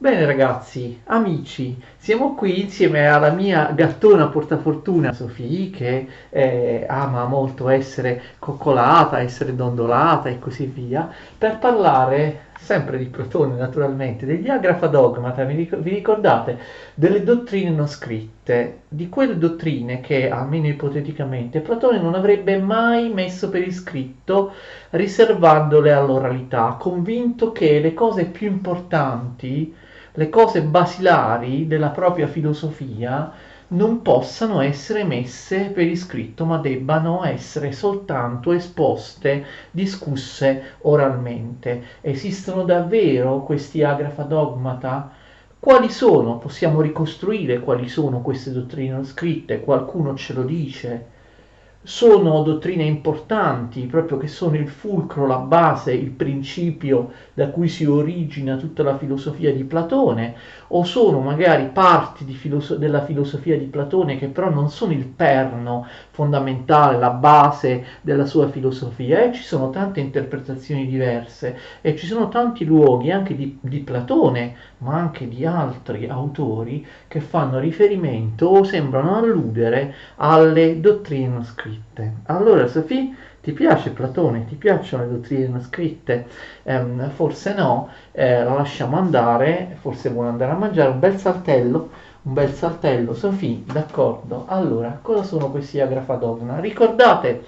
Bene ragazzi, amici, siamo qui insieme alla mia gattona portafortuna Sofì che ama molto essere coccolata, essere dondolata e così via, per parlare sempre di Platone naturalmente, degli Agrafa Dogmata, vi ricordate? Delle dottrine non scritte, di quelle dottrine che, almeno ipoteticamente, Platone non avrebbe mai messo per iscritto riservandole all'oralità, convinto che le cose più importanti, le cose basilari della propria filosofia non possano essere messe per iscritto, ma debbano essere soltanto esposte, discusse oralmente. Esistono davvero questi agrafa dogmata? Quali sono? Possiamo ricostruire quali sono queste dottrine non scritte? Qualcuno ce lo dice? Sono dottrine importanti, proprio che sono il fulcro, la base, il principio da cui si origina tutta la filosofia di Platone, o sono magari parti della filosofia di Platone che però non sono il perno fondamentale, la base della sua filosofia, e ci sono tante interpretazioni diverse e ci sono tanti luoghi anche di Platone, ma anche di altri autori che fanno riferimento o sembrano alludere alle dottrine non scritte. Allora, Sofì, ti piace Platone? Ti piacciono le dottrine non scritte? Forse no, la lasciamo andare, forse vuole andare a mangiare un bel saltello, Sofì, d'accordo. Allora, cosa sono questi agrafa dogma? Ricordate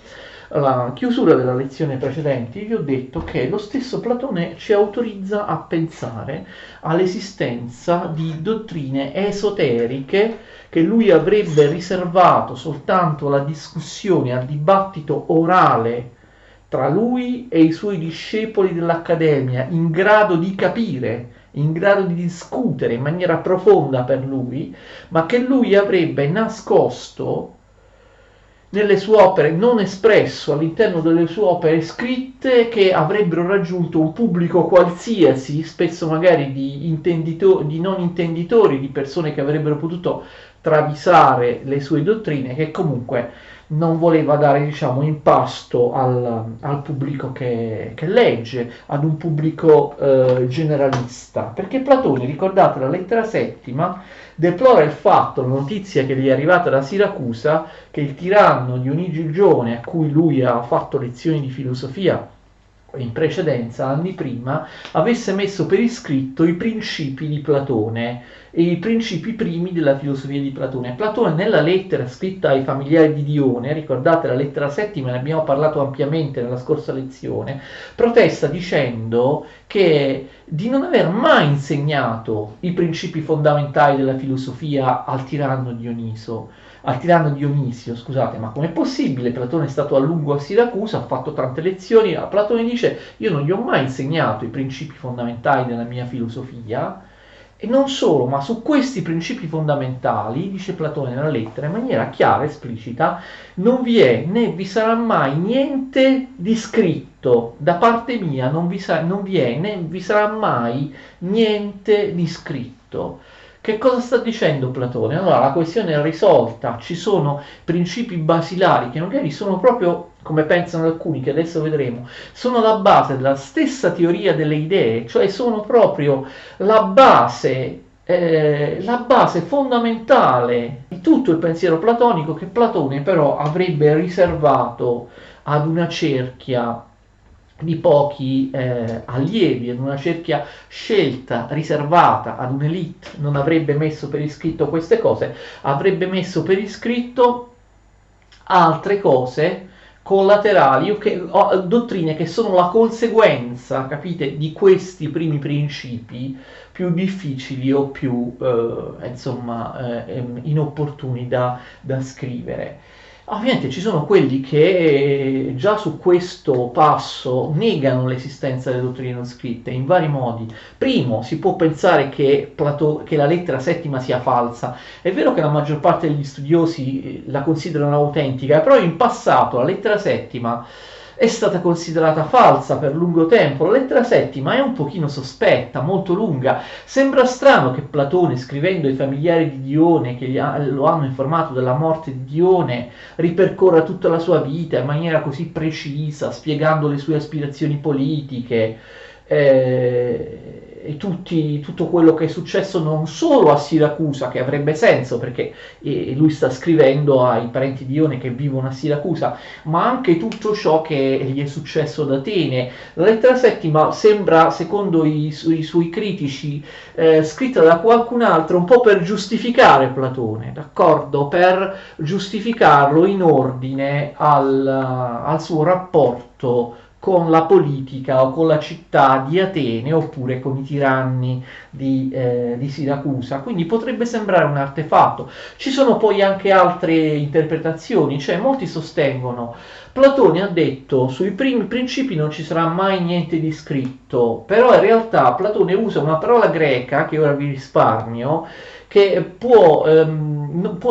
alla chiusura della lezione precedente vi ho detto che lo stesso Platone ci autorizza a pensare all'esistenza di dottrine esoteriche che lui avrebbe riservato soltanto alla discussione, al dibattito orale tra lui e i suoi discepoli dell'Accademia, in grado di capire, in grado di discutere in maniera profonda per lui, ma che lui avrebbe nascosto nelle sue opere, non espresso all'interno delle sue opere scritte, che avrebbero raggiunto un pubblico qualsiasi, spesso magari di non intenditori, di persone che avrebbero potuto travisare le sue dottrine, che comunque non voleva dare, diciamo, in pasto al pubblico che legge, ad un pubblico generalista. Perché Platone, ricordate la lettera settima, deplora il fatto, la notizia che gli è arrivata da Siracusa, che il tiranno Dionigi il Giovane, a cui lui ha fatto lezioni di filosofia in precedenza, anni prima, avesse messo per iscritto i principi di Platone e i principi primi della filosofia di Platone. Platone nella lettera scritta ai familiari di Dione, ricordate la lettera settima, ne abbiamo parlato ampiamente nella scorsa lezione, protesta dicendo che di non aver mai insegnato i principi fondamentali della filosofia al tiranno Dionisio, scusate, ma com'è possibile? Platone è stato a lungo a Siracusa, ha fatto tante lezioni, Platone dice io non gli ho mai insegnato i principi fondamentali della mia filosofia, e non solo, ma su questi principi fondamentali, dice Platone nella lettera, in maniera chiara, esplicita, non vi è né vi sarà mai niente di scritto da parte mia, non vi è né vi sarà mai niente di scritto. Che cosa sta dicendo Platone? Allora, la questione è risolta, ci sono principi basilari che magari sono proprio, come pensano alcuni, che adesso vedremo, sono la base della stessa teoria delle idee, cioè sono proprio la base fondamentale di tutto il pensiero platonico, che Platone però avrebbe riservato ad una cerchia di pochi allievi, ad una cerchia scelta, riservata, ad un'elite. Non avrebbe messo per iscritto queste cose, avrebbe messo per iscritto altre cose collaterali, dottrine che sono la conseguenza, capite, di questi primi principi più difficili o più inopportuni da scrivere. Ovviamente ci sono quelli che già su questo passo negano l'esistenza delle dottrine non scritte in vari modi. Primo, si può pensare che la lettera settima sia falsa. È vero che la maggior parte degli studiosi la considerano autentica, però in passato la lettera settima è stata considerata falsa per lungo tempo. La lettera settima è un pochino sospetta, molto lunga. Sembra strano che Platone, scrivendo ai familiari di Dione, che lo hanno informato della morte di Dione, ripercorra tutta la sua vita in maniera così precisa, spiegando le sue aspirazioni politiche. tutto quello che è successo non solo a Siracusa, che avrebbe senso perché lui sta scrivendo ai parenti di Ione che vivono a Siracusa, ma anche tutto ciò che gli è successo ad Atene. La lettera settima sembra, secondo i suoi critici, scritta da qualcun altro un po' per giustificare Platone, d'accordo? Per giustificarlo in ordine al suo rapporto con la politica o con la città di Atene oppure con i tiranni di Siracusa. Quindi potrebbe sembrare un artefatto. Ci sono poi anche altre interpretazioni, cioè molti sostengono Platone ha detto sui primi principi non ci sarà mai niente di scritto, però in realtà Platone usa una parola greca che ora vi risparmio, che può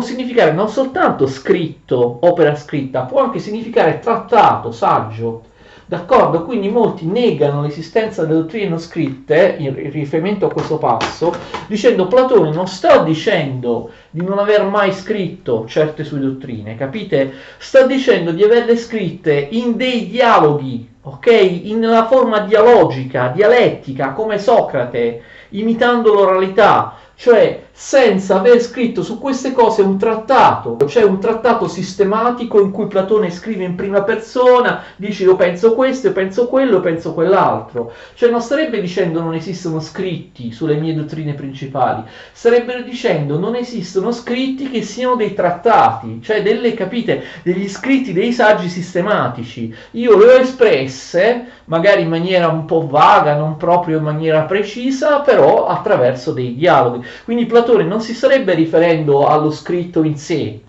significare non soltanto scritto, opera scritta, può anche significare trattato, saggio. D'accordo? Quindi molti negano l'esistenza delle dottrine non scritte in riferimento a questo passo, dicendo Platone non sta dicendo di non aver mai scritto certe sue dottrine, capite? Sta dicendo di averle scritte in dei dialoghi, ok? Nella forma dialogica, dialettica, come Socrate, imitando l'oralità, cioè senza aver scritto su queste cose un trattato, cioè un trattato sistematico in cui Platone scrive in prima persona, dice io penso questo, io penso quello, io penso quell'altro, cioè non starebbe dicendo non esistono scritti sulle mie dottrine principali, starebbero dicendo non esistono scritti che siano dei trattati, cioè delle, capite, degli scritti, dei saggi sistematici, io le ho espresse magari in maniera un po' vaga, non proprio in maniera precisa, però attraverso dei dialoghi. Quindi Platone non si starebbe riferendo allo scritto in sé,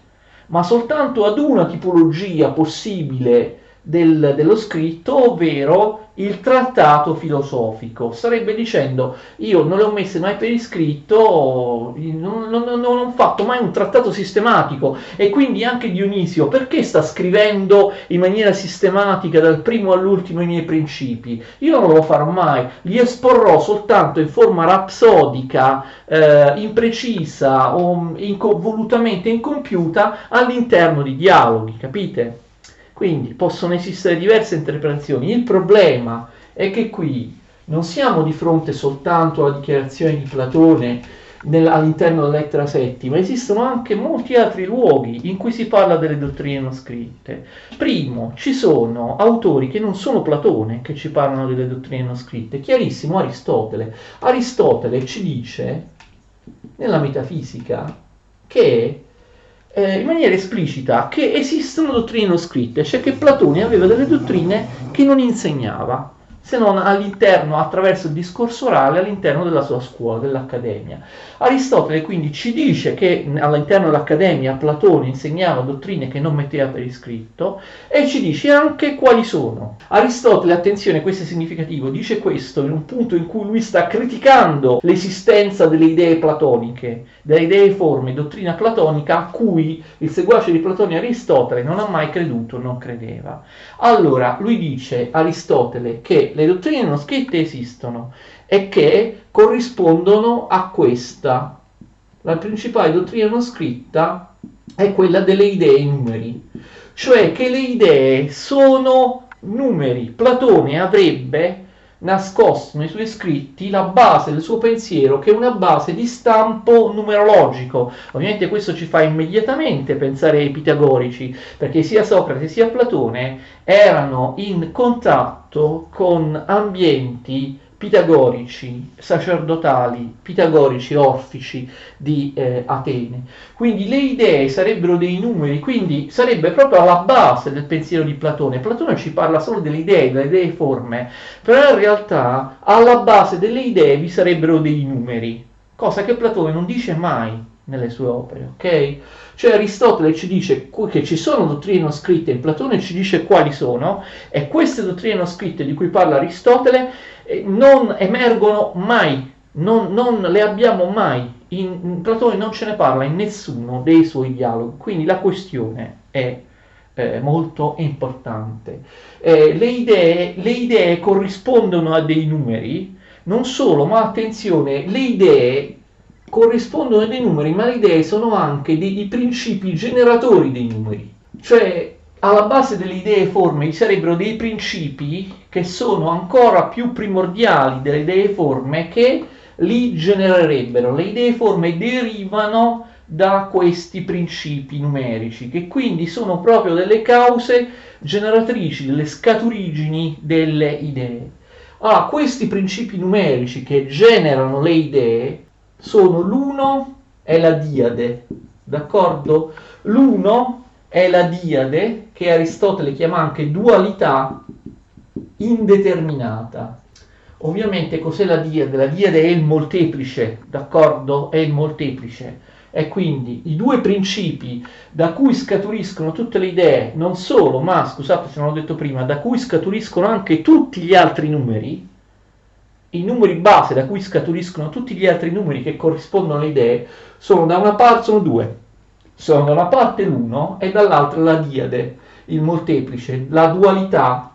ma soltanto ad una tipologia possibile dello scritto, ovvero il trattato filosofico. Starebbe dicendo io non le ho messe mai per iscritto, non ho fatto mai un trattato sistematico, e quindi anche Dionisio perché sta scrivendo in maniera sistematica dal primo all'ultimo i miei principi? Io non lo farò mai, li esporrò soltanto in forma rapsodica, imprecisa o volutamente incompiuta all'interno di dialoghi, capite? Quindi possono esistere diverse interpretazioni. Il problema è che qui non siamo di fronte soltanto alla dichiarazione di Platone all'interno della lettera settima, esistono anche molti altri luoghi in cui si parla delle dottrine non scritte. Primo, ci sono autori che non sono Platone che ci parlano delle dottrine non scritte, chiarissimo Aristotele. Aristotele ci dice nella metafisica che in maniera esplicita che esistono dottrine non scritte, cioè che Platone aveva delle dottrine che non insegnava, se non all'interno, attraverso il discorso orale, all'interno della sua scuola, dell'Accademia. Aristotele quindi ci dice che all'interno dell'Accademia Platone insegnava dottrine che non metteva per iscritto e ci dice anche quali sono. Aristotele, attenzione, questo è significativo, dice questo in un punto in cui lui sta criticando l'esistenza delle idee platoniche, delle idee forme, dottrina platonica a cui il seguace di Platone Aristotele non ha mai creduto, non credeva. Allora, lui dice, Aristotele, che le dottrine non scritte esistono e che corrispondono a questa. La principale dottrina non scritta è quella delle idee numeri, cioè che le idee sono numeri. Platone avrebbe nascosto nei suoi scritti la base del suo pensiero, che è una base di stampo numerologico. Ovviamente questo ci fa immediatamente pensare ai pitagorici, perché sia Socrate sia Platone erano in contatto con ambienti pitagorici, sacerdotali, pitagorici, orfici di Atene. Quindi le idee sarebbero dei numeri, quindi sarebbe proprio alla base del pensiero di Platone. Platone ci parla solo delle idee forme, però in realtà alla base delle idee vi sarebbero dei numeri, cosa che Platone non dice mai nelle sue opere, ok? Cioè Aristotele ci dice che ci sono dottrine non scritte, Platone ci dice quali sono, e queste dottrine non scritte di cui parla Aristotele non emergono mai, non le abbiamo mai, in Platone non ce ne parla in nessuno dei suoi dialoghi, quindi la questione è molto importante. Le idee corrispondono a dei numeri, non solo, ma attenzione, le idee corrispondono a dei numeri, ma le idee sono anche dei principi generatori dei numeri, cioè alla base delle idee forme ci sarebbero dei principi che sono ancora più primordiali delle idee forme che li genererebbero. Le idee forme derivano da questi principi numerici, che quindi sono proprio delle cause generatrici, delle scaturigini delle idee. Allora, questi principi numerici che generano le idee sono l'uno e la diade, d'accordo? L'uno è la diade, che Aristotele chiama anche dualità indeterminata. Ovviamente cos'è la diade? La diade è il molteplice, d'accordo? È il molteplice. E quindi i due principi da cui scaturiscono tutte le idee, non solo, ma scusate se non l'ho detto prima, da cui scaturiscono anche tutti gli altri numeri, i numeri base da cui scaturiscono tutti gli altri numeri che corrispondono alle idee, sono da una parte, sono due. Sono da una parte l'uno e dall'altra la diade, il molteplice, la dualità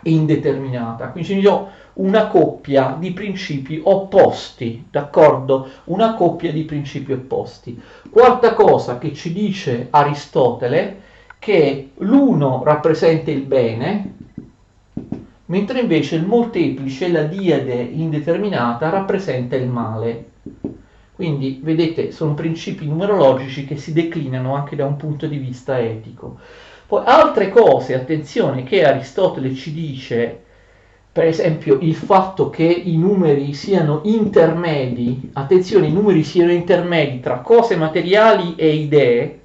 indeterminata. Quindi ci ho una coppia di principi opposti, d'accordo? Una coppia di principi opposti. Quarta cosa che ci dice Aristotele, che l'uno rappresenta il bene, mentre invece il molteplice, la diade indeterminata, rappresenta il male. Quindi, vedete, sono principi numerologici che si declinano anche da un punto di vista etico. Poi altre cose, attenzione, che Aristotele ci dice, per esempio il fatto che i numeri siano intermedi, attenzione, i numeri siano intermedi tra cose materiali e idee,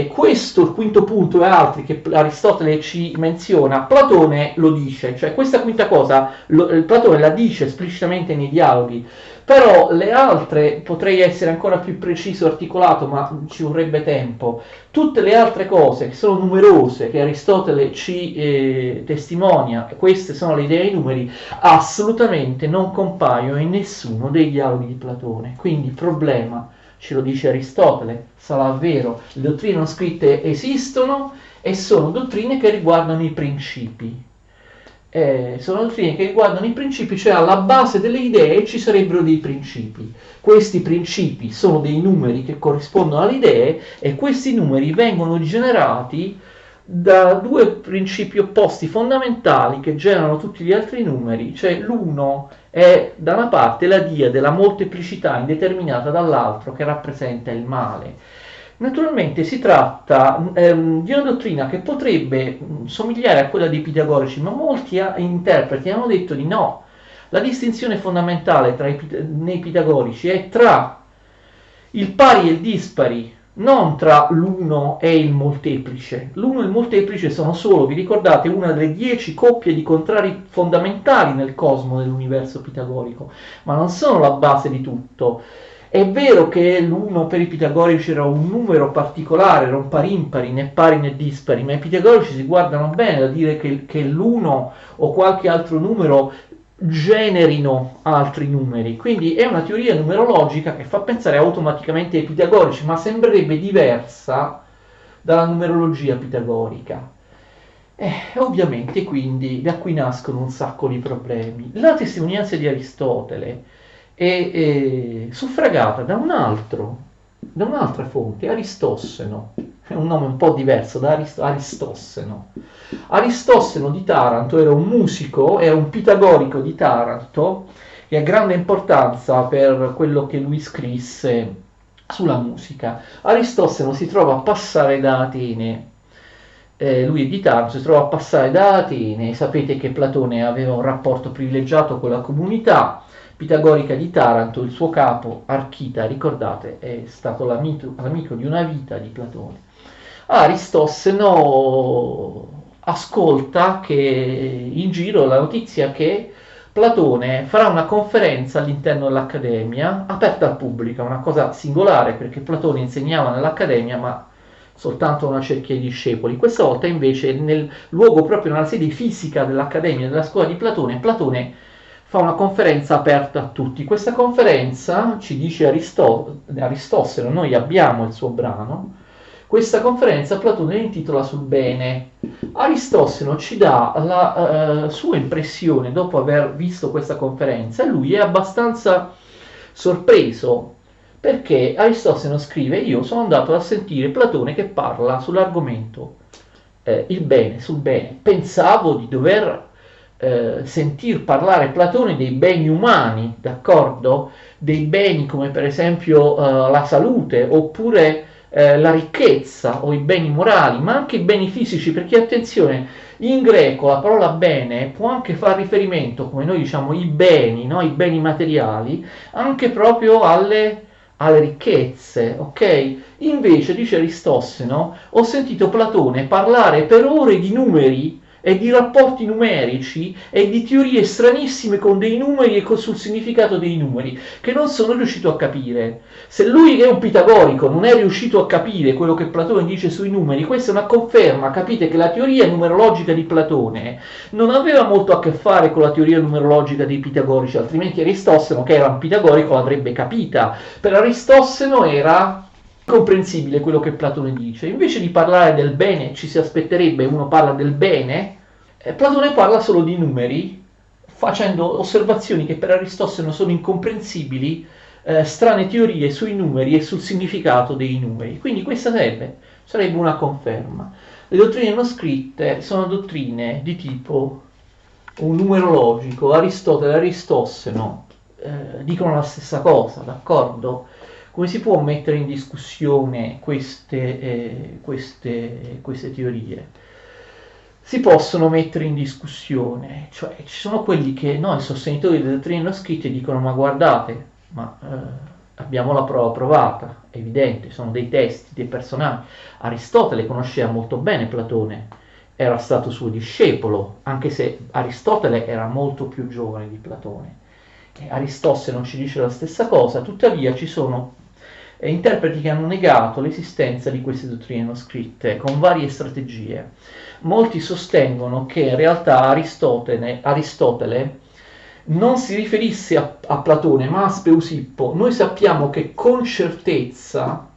questo il quinto punto e altri che Aristotele ci menziona, Platone lo dice, cioè questa quinta cosa Platone la dice esplicitamente nei dialoghi, però le altre potrei essere ancora più preciso e articolato, ma ci vorrebbe tempo. Tutte le altre cose che sono numerose, che Aristotele ci testimonia, queste sono le idee dei numeri, assolutamente non compaiono in nessuno dei dialoghi di Platone. Quindi problema, ce lo dice Aristotele, sarà vero, le dottrine non scritte esistono e sono dottrine che riguardano i principi. Sono dottrine che riguardano i principi, cioè alla base delle idee ci sarebbero dei principi. Questi principi sono dei numeri che corrispondono alle idee e questi numeri vengono generati da due principi opposti fondamentali che generano tutti gli altri numeri, cioè l'uno è da una parte la diade, la molteplicità indeterminata dall'altro che rappresenta il male. Naturalmente si tratta di una dottrina che potrebbe somigliare a quella dei pitagorici, ma molti interpreti hanno detto di no. La distinzione fondamentale nei pitagorici è tra il pari e il dispari, non tra l'uno e il molteplice. L'uno e il molteplice sono solo, vi ricordate, una delle 10 coppie di contrari fondamentali nel cosmo dell'universo pitagorico, ma non sono la base di tutto. È vero che l'1 per i pitagorici era un numero particolare, era un pari impari, né pari né dispari, ma i pitagorici si guardano bene da dire che l'1 o qualche altro numero generino altri numeri. Quindi è una teoria numerologica che fa pensare automaticamente ai pitagorici, ma sembrerebbe diversa dalla numerologia pitagorica. Ovviamente quindi da qui nascono un sacco di problemi. La testimonianza di Aristotele è suffragata da un'altra fonte, Aristosseno, è un nome un po' diverso da Aristosseno. Aristosseno di Taranto era un musico, era un pitagorico di Taranto e ha grande importanza per quello che lui scrisse sulla musica. Aristosseno si trova a passare da Atene, lui è di Taranto, si trova a passare da Atene, sapete che Platone aveva un rapporto privilegiato con la comunità pitagorica di Taranto, il suo capo Archita, ricordate, è stato l'amico di una vita di Platone. Aristosseno ascolta che in giro la notizia che Platone farà una conferenza all'interno dell'Accademia aperta al pubblico, una cosa singolare perché Platone insegnava nell'Accademia ma soltanto una cerchia di discepoli. Questa volta invece nel luogo proprio nella sede fisica dell'Accademia, della scuola di Platone, Platone fa una conferenza aperta a tutti. Questa conferenza, ci dice Aristotele, noi abbiamo il suo brano, questa conferenza Platone intitola sul bene. Aristotele ci dà la sua impressione dopo aver visto questa conferenza e lui è abbastanza sorpreso perché Aristotele scrive: io sono andato a sentire Platone che parla sull'argomento il bene sul bene. Pensavo di dover sentir parlare Platone dei beni umani, d'accordo? Dei beni come per esempio la salute, oppure la ricchezza o i beni morali, ma anche i beni fisici, perché attenzione, in greco la parola bene può anche far riferimento, come noi diciamo, i beni, no? I beni materiali, anche proprio alle ricchezze, ok? Invece, dice Aristotele, ho sentito Platone parlare per ore di numeri e di rapporti numerici e di teorie stranissime con dei numeri e sul significato dei numeri, che non sono riuscito a capire. Se lui che è un pitagorico non è riuscito a capire quello che Platone dice sui numeri, questa è una conferma, capite che la teoria numerologica di Platone non aveva molto a che fare con la teoria numerologica dei pitagorici, altrimenti Aristotele, che era un pitagorico, l'avrebbe capita. Per Aristotele era comprensibile quello che Platone dice. Invece di parlare del bene, ci si aspetterebbe, uno parla del bene, Platone parla solo di numeri, facendo osservazioni che per Aristotele sono incomprensibili, strane teorie sui numeri e sul significato dei numeri. Quindi questa sarebbe una conferma. Le dottrine non scritte sono dottrine di tipo numerologico. Aristotele e Aristotele dicono la stessa cosa, d'accordo? Come si può mettere in discussione queste teorie? Si possono mettere in discussione, cioè ci sono quelli che noi sostenitori delle dottrine non scritte dicono ma guardate, ma abbiamo la prova provata, è evidente, sono dei testi, dei personaggi. Aristotele conosceva molto bene Platone, era stato suo discepolo, anche se Aristotele era molto più giovane di Platone. Aristotele non ci dice la stessa cosa, tuttavia ci sono interpreti che hanno negato l'esistenza di queste dottrine non scritte con varie strategie. Molti sostengono che in realtà Aristotele non si riferisse a Platone ma a Speusipo. Noi sappiamo che con certezza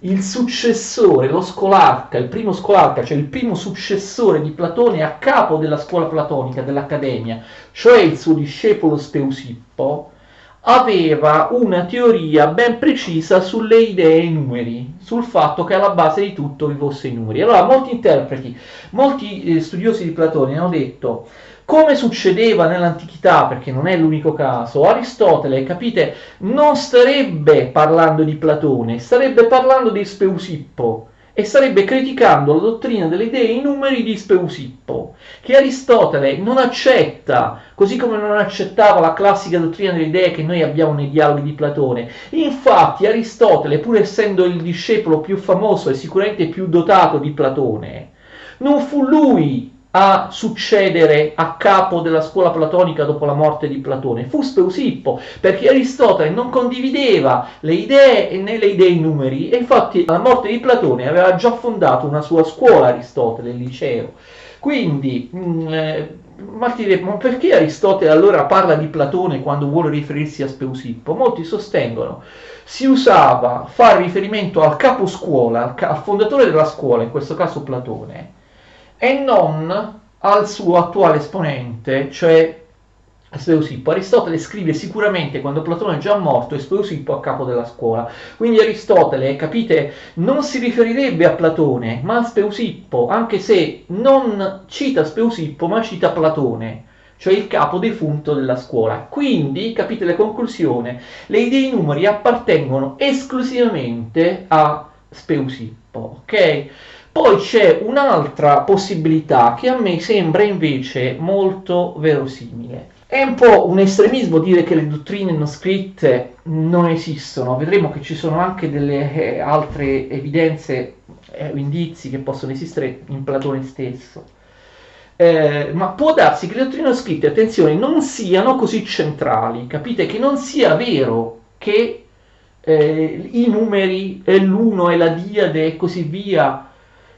il successore, lo scolarca, il primo scolarca, cioè il primo successore di Platone a capo della scuola platonica, dell'Accademia, cioè il suo discepolo Speusipo, aveva una teoria ben precisa sulle idee e i numeri, sul fatto che alla base di tutto vi fosse i numeri. Allora molti interpreti, molti studiosi di Platone hanno detto, come succedeva nell'antichità, perché non è l'unico caso, Aristotele, capite, non starebbe parlando di Platone, starebbe parlando di Speusipo e starebbe criticando la dottrina delle idee e i numeri di Speusipo, che Aristotele non accetta, così come non accettava la classica dottrina delle idee che noi abbiamo nei dialoghi di Platone. Infatti Aristotele, pur essendo il discepolo più famoso e sicuramente più dotato di Platone, non fu lui a succedere a capo della scuola platonica dopo la morte di Platone, fu Speusipo, perché Aristotele non condivideva le idee né le idee in numeri, e infatti alla morte di Platone aveva già fondato una sua scuola Aristotele, il liceo. Quindi ma perché Aristotele allora parla di Platone quando vuole riferirsi a Speusipo? Molti sostengono si usava fare riferimento al capo scuola, al fondatore della scuola, in questo caso Platone, e non al suo attuale esponente, cioè Speusipo. Aristotele scrive sicuramente quando Platone è già morto e Speusipo a capo della scuola. Quindi Aristotele, capite, non si riferirebbe a Platone, ma a Speusipo, anche se non cita Speusipo, ma cita Platone, cioè il capo defunto della scuola. Quindi, capite la conclusione, le idee e i numeri appartengono esclusivamente a Speusipo, ok? Poi c'è un'altra possibilità che a me sembra invece molto verosimile. È un po' un estremismo dire che le dottrine non scritte non esistono. Vedremo che ci sono anche delle altre evidenze indizi che possono esistere in Platone stesso. Ma può darsi che le dottrine non scritte, attenzione, non siano così centrali. Capite? Che non sia vero che i numeri e l'uno e la diade e così via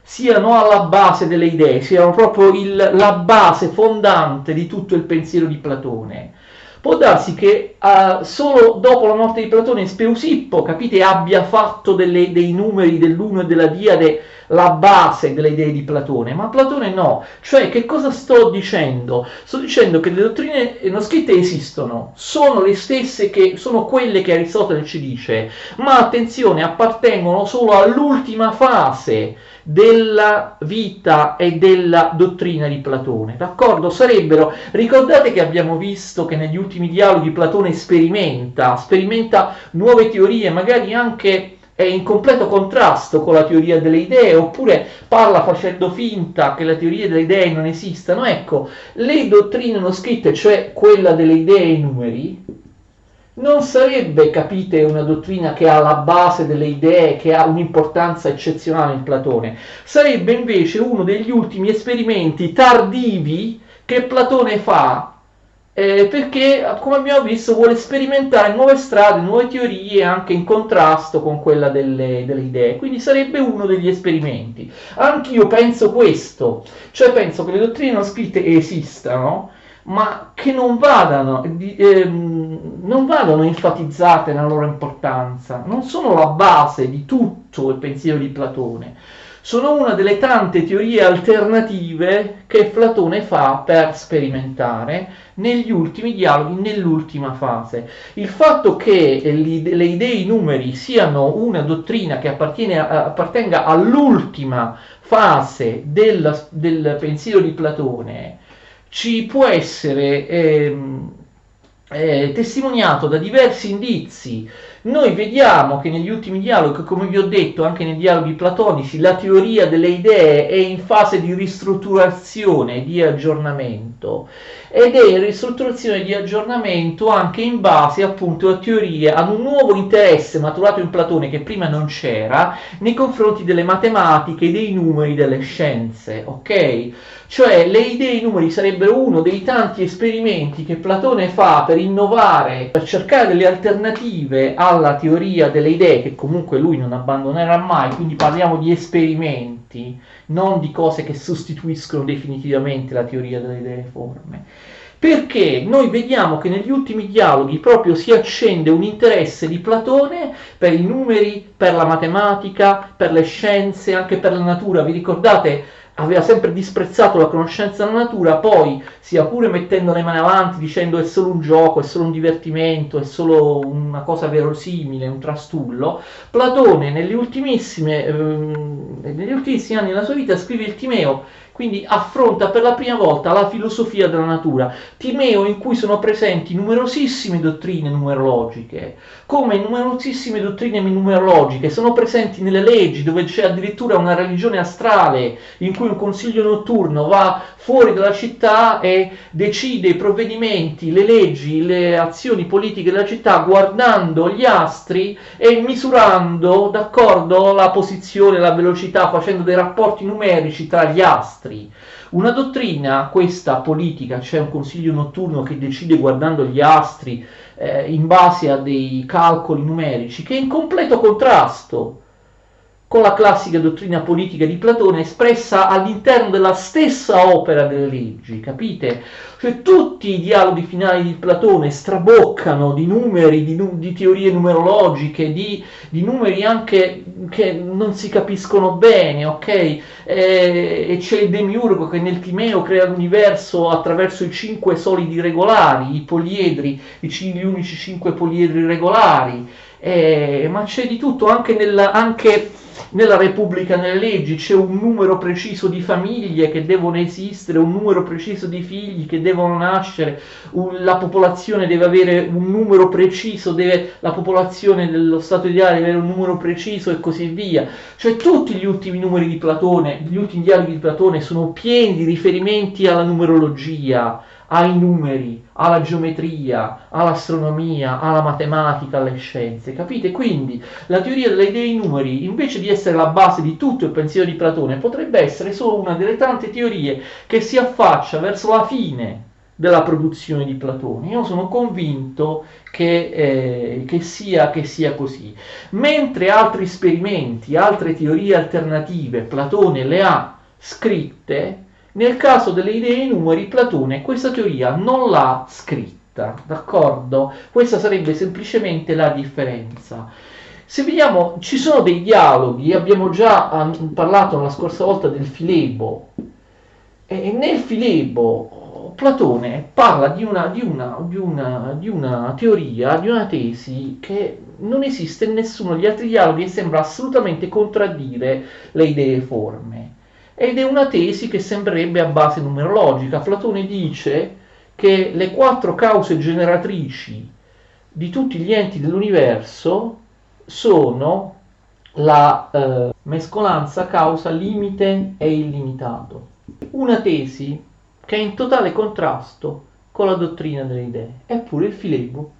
siano alla base delle idee, siano proprio la base fondante di tutto il pensiero di Platone. Può darsi che solo dopo la morte di Platone Speusippio, capite, abbia fatto dei numeri dell'uno e della diade la base delle idee di Platone, ma Platone no. Cioè, che cosa sto dicendo? Sto dicendo che le dottrine non scritte esistono, sono le stesse che sono quelle che Aristotele ci dice, ma attenzione, appartengono solo all'ultima fase della vita e della dottrina di Platone, d'accordo? Sarebbero, ricordate che abbiamo visto che negli ultimi dialoghi Platone sperimenta nuove teorie, magari anche è in completo contrasto con la teoria delle idee, oppure parla facendo finta che la teoria delle idee non esistano. Ecco, le dottrine non scritte, cioè quella delle idee e i numeri, non sarebbe, capite, una dottrina che ha la base delle idee, che ha un'importanza eccezionale in Platone, sarebbe invece uno degli ultimi esperimenti tardivi che Platone fa, perché, come abbiamo visto, vuole sperimentare nuove strade, nuove teorie, anche in contrasto con quella delle idee. Quindi sarebbe uno degli esperimenti. Anch'io penso questo, cioè penso che le dottrine non scritte esistano, ma che non vadano enfatizzate nella loro importanza, non sono la base di tutto il pensiero di Platone, sono una delle tante teorie alternative che Platone fa per sperimentare negli ultimi dialoghi, nell'ultima fase. Il fatto che le idee e i numeri siano una dottrina che appartenga all'ultima fase del pensiero di Platone ci può essere testimoniato da diversi indizi. Noi vediamo che negli ultimi dialoghi, come vi ho detto, anche nei dialoghi platonici, la teoria delle idee è in fase di ristrutturazione, di aggiornamento, ed è in ristrutturazione e di aggiornamento anche in base appunto a teorie, ad un nuovo interesse maturato in Platone che prima non c'era nei confronti delle matematiche, dei numeri, delle scienze, ok? Cioè le idee e i numeri sarebbero uno dei tanti esperimenti che Platone fa per innovare, per cercare delle alternative alla teoria delle idee, che comunque lui non abbandonerà mai, quindi parliamo di esperimenti, non di cose che sostituiscono definitivamente la teoria delle idee forme. Perché noi vediamo che negli ultimi dialoghi proprio si accende un interesse di Platone per i numeri, per la matematica, per le scienze, anche per la natura. Vi ricordate? Aveva sempre disprezzato la conoscenza della natura, poi sia pure mettendo le mani avanti dicendo è solo un gioco, è solo un divertimento, è solo una cosa verosimile, un trastullo. Platone negli ultimissimi anni della sua vita scrive il Timeo, quindi affronta per la prima volta la filosofia della natura. Timeo in cui sono presenti numerosissime dottrine numerologiche, come numerosissime dottrine numerologiche sono presenti nelle leggi, dove c'è addirittura una religione astrale in cui un consiglio notturno va fuori dalla città e decide i provvedimenti, le leggi, le azioni politiche della città guardando gli astri e misurando, d'accordo, la posizione, la velocità, facendo dei rapporti numerici tra gli astri. Una dottrina, questa politica, c'è un consiglio notturno che decide guardando gli astri in base a dei calcoli numerici, che è in completo contrasto con la classica dottrina politica di Platone espressa all'interno della stessa opera delle leggi, capite? Cioè tutti i dialoghi finali di Platone straboccano di numeri, di teorie numerologiche, di numeri anche che non si capiscono bene, ok? E c'è il demiurgo che nel Timeo crea l'universo attraverso i 5 solidi regolari, i poliedri, gli unici 5 poliedri regolari, ma c'è di tutto anche nella Repubblica, nelle leggi c'è un numero preciso di famiglie che devono esistere, un numero preciso di figli che devono nascere, la popolazione deve avere un numero preciso, la popolazione dello Stato ideale deve avere un numero preciso e così via. Cioè tutti gli ultimi numeri di Platone, gli ultimi dialoghi di Platone sono pieni di riferimenti alla numerologia, ai numeri, alla geometria, all'astronomia, alla matematica, alle scienze, capite? Quindi la teoria delle idee e i numeri, invece di essere la base di tutto il pensiero di Platone, potrebbe essere solo una delle tante teorie che si affaccia verso la fine della produzione di Platone. Io sono convinto che sia così. Mentre altri esperimenti, altre teorie alternative, Platone le ha scritte, nel caso delle idee e numeri, Platone questa teoria non l'ha scritta. scritta, d'accordo? Questa sarebbe semplicemente la differenza. Se vediamo, ci sono dei dialoghi, abbiamo già parlato la scorsa volta del Filebo, e nel Filebo Platone parla di una teoria, di una tesi che non esiste in nessuno degli altri dialoghi e sembra assolutamente contraddire le idee forme. Ed è una tesi che sembrerebbe a base numerologica. Platone dice che le 4 cause generatrici di tutti gli enti dell'universo sono la mescolanza, causa, limite e illimitato. Una tesi che è in totale contrasto con la dottrina delle idee. Eppure il Filebo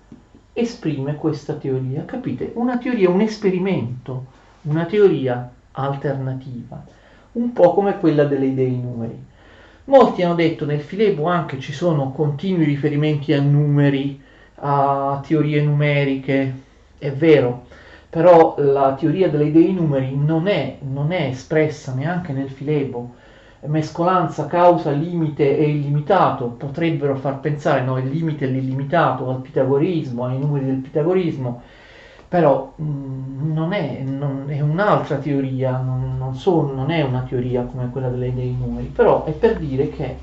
esprime questa teoria, capite? Una teoria, un esperimento, una teoria alternativa, un po' come quella delle idee e numeri. Molti hanno detto nel Filebo anche ci sono continui riferimenti a numeri, a teorie numeriche, è vero, però la teoria delle idee e numeri non è espressa neanche nel Filebo. Mescolanza, causa, limite e illimitato potrebbero far pensare il limite e l'illimitato al pitagorismo, ai numeri del pitagorismo, però è un'altra teoria, non è una teoria come quella delle idee e numeri, però è per dire che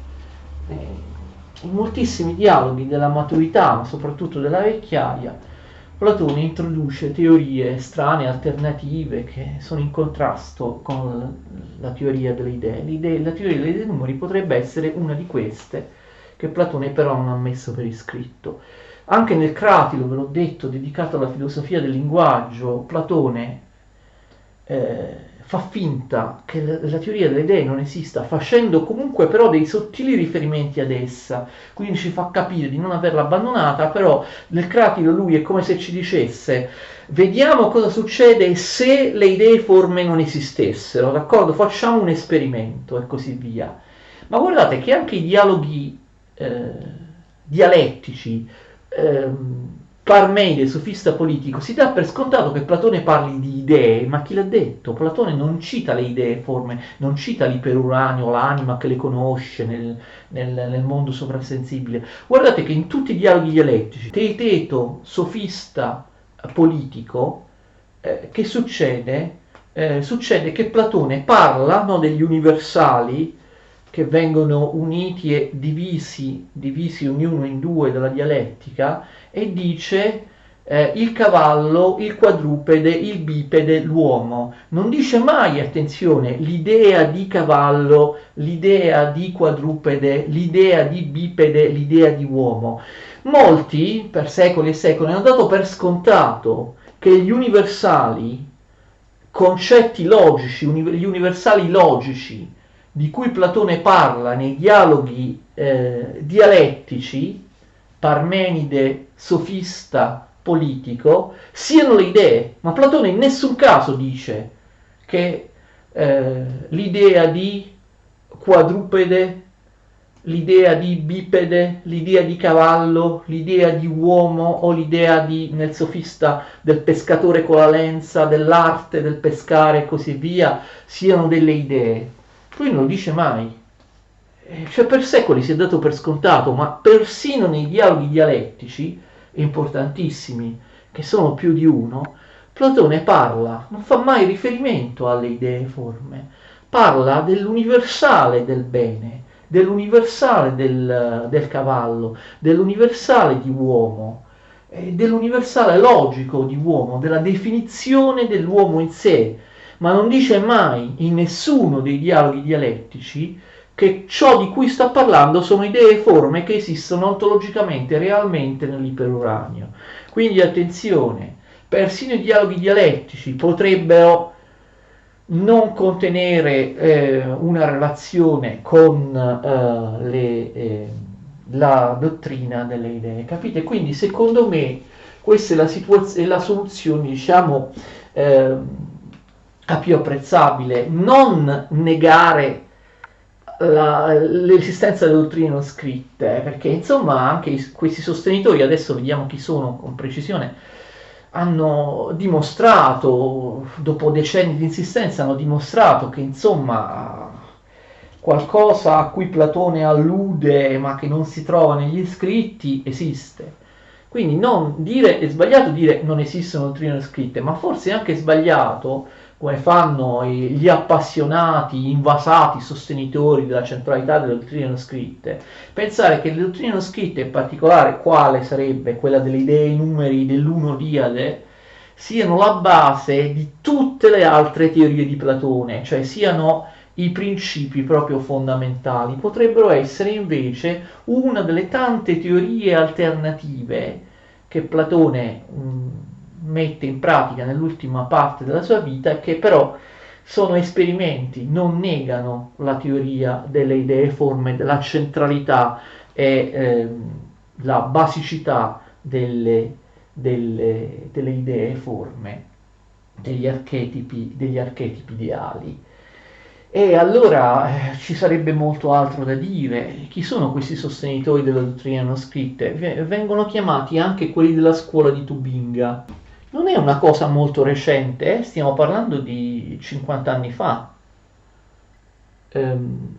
in moltissimi dialoghi della maturità, ma soprattutto della vecchiaia, Platone introduce teorie strane, alternative, che sono in contrasto con la teoria delle idee. La teoria dei numeri potrebbe essere una di queste, che Platone però non ha messo per iscritto. Anche nel Cratilo, ve l'ho detto, dedicato alla filosofia del linguaggio, Platone fa finta che la teoria delle idee non esista, facendo comunque però dei sottili riferimenti ad essa, quindi ci fa capire di non averla abbandonata, però nel Cratilo lui è come se ci dicesse: vediamo cosa succede se le idee forme non esistessero, d'accordo? Facciamo un esperimento e così via. Ma guardate che anche i dialoghi dialettici, Parmenide, sofista politico, si dà per scontato che Platone parli di idee, ma chi l'ha detto? Platone non cita le idee forme, non cita l'iperuranio, l'anima che le conosce nel mondo sovrasensibile. Guardate che in tutti i dialoghi dialettici, Teeteto, sofista politico, che succede? Succede che Platone parla, no, degli universali che vengono uniti e divisi ognuno in due dalla dialettica, e dice il cavallo, il quadrupede, il bipede, l'uomo. Non dice mai, attenzione, l'idea di cavallo, l'idea di quadrupede, l'idea di bipede, l'idea di uomo. Molti, per secoli e secoli, hanno dato per scontato che gli universali, concetti logici, gli universali logici di cui Platone parla nei dialoghi dialettici, Parmenide, sofista politico, siano le idee, ma Platone in nessun caso dice che l'idea di quadrupede, l'idea di bipede, l'idea di cavallo, l'idea di uomo o l'idea nel sofista del pescatore con la lenza, dell'arte del pescare e così via, siano delle idee. Lui non lo dice mai. Cioè per secoli si è dato per scontato, ma persino nei dialoghi dialettici, importantissimi, che sono più di uno, Platone parla, non fa mai riferimento alle idee forme, parla dell'universale del bene, dell'universale del cavallo, dell'universale di uomo, dell'universale logico di uomo, della definizione dell'uomo in sé, ma non dice mai in nessuno dei dialoghi dialettici che ciò di cui sta parlando sono idee e forme che esistono ontologicamente, realmente nell'iperuranio. Quindi attenzione, persino i dialoghi dialettici potrebbero non contenere una relazione con la dottrina delle idee, capite? Quindi secondo me questa è la soluzione, diciamo, più apprezzabile, non negare l'esistenza delle dottrine non scritte, perché insomma anche questi sostenitori, adesso vediamo chi sono con precisione, hanno dimostrato, dopo decenni di insistenza, hanno dimostrato che insomma qualcosa a cui Platone allude ma che non si trova negli scritti esiste. Quindi non dire, è sbagliato dire non esistono dottrine non scritte, ma forse è anche sbagliato, come fanno gli appassionati, invasati, sostenitori della centralità delle dottrine non scritte, pensare che le dottrine non scritte, in particolare quale sarebbe quella delle idee numeri dell'uno diade, siano la base di tutte le altre teorie di Platone, cioè siano i principi proprio fondamentali. Potrebbero essere invece una delle tante teorie alternative che Platone mette in pratica nell'ultima parte della sua vita e che però sono esperimenti, non negano la teoria delle idee forme, della centralità e la basicità delle idee forme, degli archetipi ideali. E allora ci sarebbe molto altro da dire. Chi sono questi sostenitori della dottrina non scritte? Vengono chiamati anche quelli della scuola di Tubinga. Non è una cosa molto recente, stiamo parlando di 50 anni fa.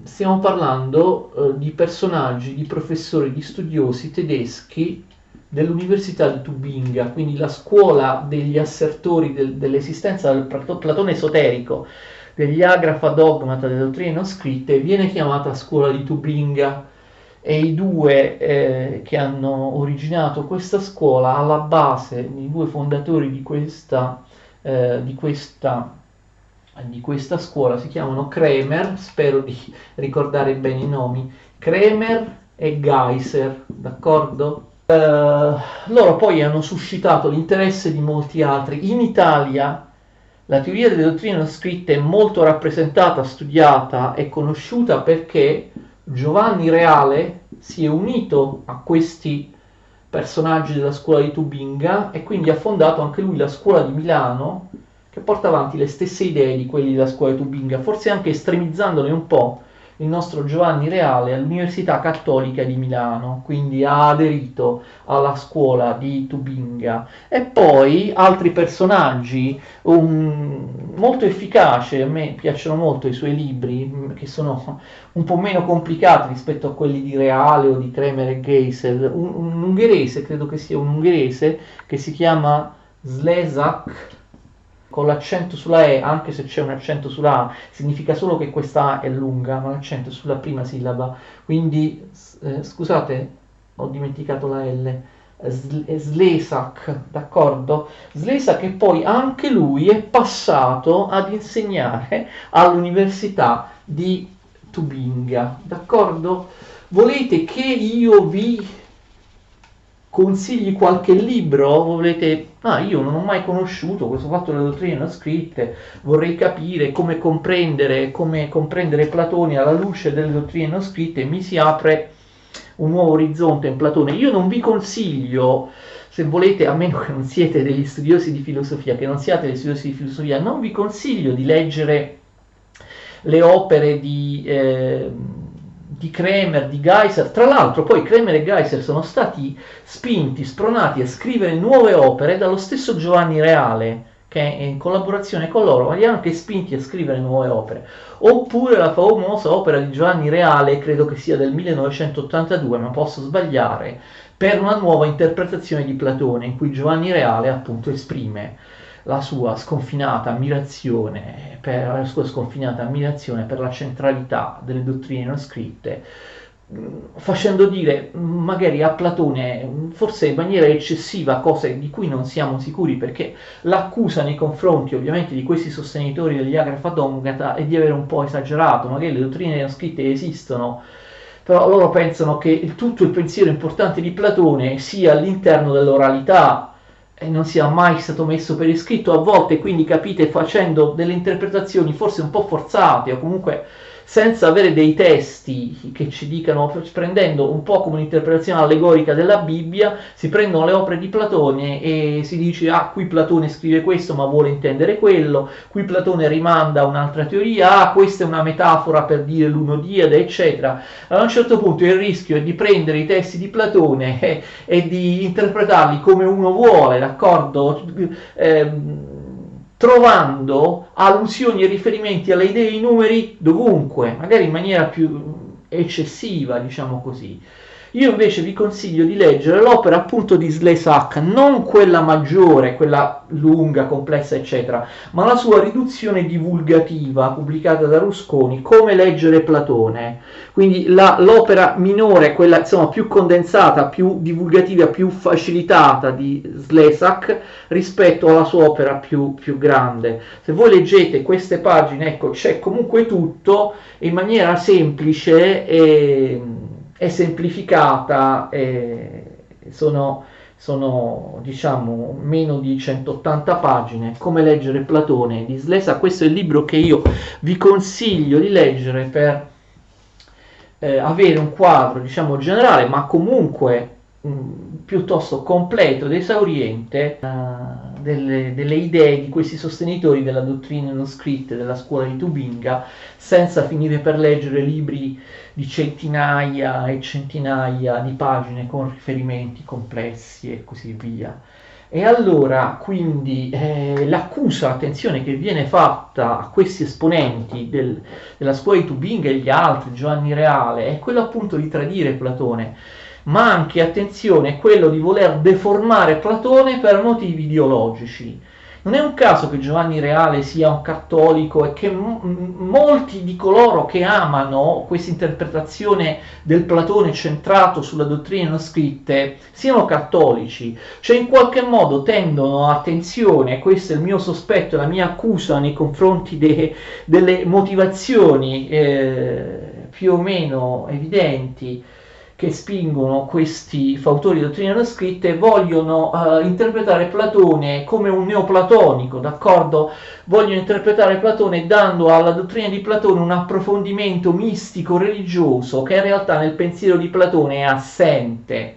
Stiamo parlando di personaggi, di professori, di studiosi tedeschi dell'Università di Tubinga, quindi la scuola degli assertori dell'esistenza del Platone esoterico, degli agrafa dogmata delle dottrine non scritte, viene chiamata scuola di Tubinga, e i due che hanno originato questa scuola, alla base, i due fondatori di questa scuola si chiamano Kremer, spero di ricordare bene i nomi, Kremer e Geiser, d'accordo? Loro poi hanno suscitato l'interesse di molti altri. In Italia la teoria delle dottrine non scritte è molto rappresentata, studiata e conosciuta perché Giovanni Reale si è unito a questi personaggi della scuola di Tubinga e quindi ha fondato anche lui la scuola di Milano, che porta avanti le stesse idee di quelli della scuola di Tubinga, forse anche estremizzandole un po'. Il nostro Giovanni Reale all'Università Cattolica di Milano, quindi ha aderito alla scuola di Tubinga. E poi altri personaggi, molto efficace, a me piacciono molto i suoi libri, che sono un po' meno complicati rispetto a quelli di Reale o di Kremer e Geisel. Un ungherese, credo che sia un ungherese, che si chiama Slezak, con l'accento sulla E, anche se c'è un accento sulla A, significa solo che questa A è lunga, ma l'accento è sulla prima sillaba. Quindi, scusate, ho dimenticato la L. Slesak, d'accordo? Slesak, che poi anche lui è passato ad insegnare all'Università di Tubinga, d'accordo? Volete che io vi consigli qualche libro? Volete... io non ho mai conosciuto questo fatto delle dottrine non scritte, vorrei capire come comprendere Platone alla luce delle dottrine non scritte, mi si apre un nuovo orizzonte in Platone. Io non vi consiglio, se volete, a meno che non siete degli studiosi di filosofia, non vi consiglio di leggere le opere di Kremer, di Geiser. Tra l'altro poi Kremer e Geiser sono stati spinti, spronati a scrivere nuove opere dallo stesso Giovanni Reale, che in collaborazione con loro li ha anche spinti a scrivere nuove opere. Oppure la famosa opera di Giovanni Reale, credo che sia del 1982, ma posso sbagliare, per una nuova interpretazione di Platone, in cui Giovanni Reale appunto esprime la sua sconfinata ammirazione per la centralità delle dottrine non scritte, facendo dire magari a Platone, forse in maniera eccessiva, cose di cui non siamo sicuri, perché l'accusa nei confronti ovviamente di questi sostenitori degli agrafa dogmata è di avere un po' esagerato. Magari le dottrine non scritte esistono, però loro pensano che tutto il pensiero importante di Platone sia all'interno dell'oralità e non sia mai stato messo per iscritto, a volte, quindi capite, facendo delle interpretazioni forse un po' forzate o comunque senza avere dei testi che ci dicano, prendendo un po' come un'interpretazione allegorica della Bibbia, si prendono le opere di Platone e si dice qui Platone scrive questo ma vuole intendere quello, qui Platone rimanda a un'altra teoria, questa è una metafora per dire l'uno diade, eccetera. A un certo punto il rischio è di prendere i testi di Platone e di interpretarli come uno vuole, d'accordo? trovando allusioni e riferimenti alle idee e ai numeri dovunque, magari in maniera più eccessiva, diciamo così. Io invece vi consiglio di leggere l'opera appunto di Slezak, non quella maggiore, quella lunga, complessa, eccetera, ma la sua riduzione divulgativa pubblicata da Rusconi, Come leggere Platone. Quindi l'opera minore, quella insomma più condensata, più divulgativa, più facilitata di Slezak rispetto alla sua opera più grande. Se voi leggete queste pagine, ecco, c'è comunque tutto in maniera semplice e semplificata, sono diciamo meno di 180 pagine. Come leggere Platone di Slezak. Questo è il libro che io vi consiglio di leggere per avere un quadro diciamo generale, ma comunque piuttosto completo ed esauriente delle idee di questi sostenitori della dottrina non scritta della scuola di Tubinga, senza finire per leggere libri di centinaia e centinaia di pagine con riferimenti complessi e così via. E allora quindi l'accusa, attenzione, che viene fatta a questi esponenti della scuola di Tubinga e gli altri, Giovanni Reale, è quello appunto di tradire Platone, ma anche, attenzione, quello di voler deformare Platone per motivi ideologici. Non è un caso che Giovanni Reale sia un cattolico e che molti di coloro che amano questa interpretazione del Platone centrato sulla dottrina non scritte siano cattolici, cioè in qualche modo tendono, attenzione, questo è il mio sospetto, la mia accusa nei confronti delle motivazioni più o meno evidenti che spingono questi fautori di dottrine non scritte, vogliono interpretare Platone come un neoplatonico, d'accordo? Vogliono interpretare Platone dando alla dottrina di Platone un approfondimento mistico religioso che in realtà nel pensiero di Platone è assente,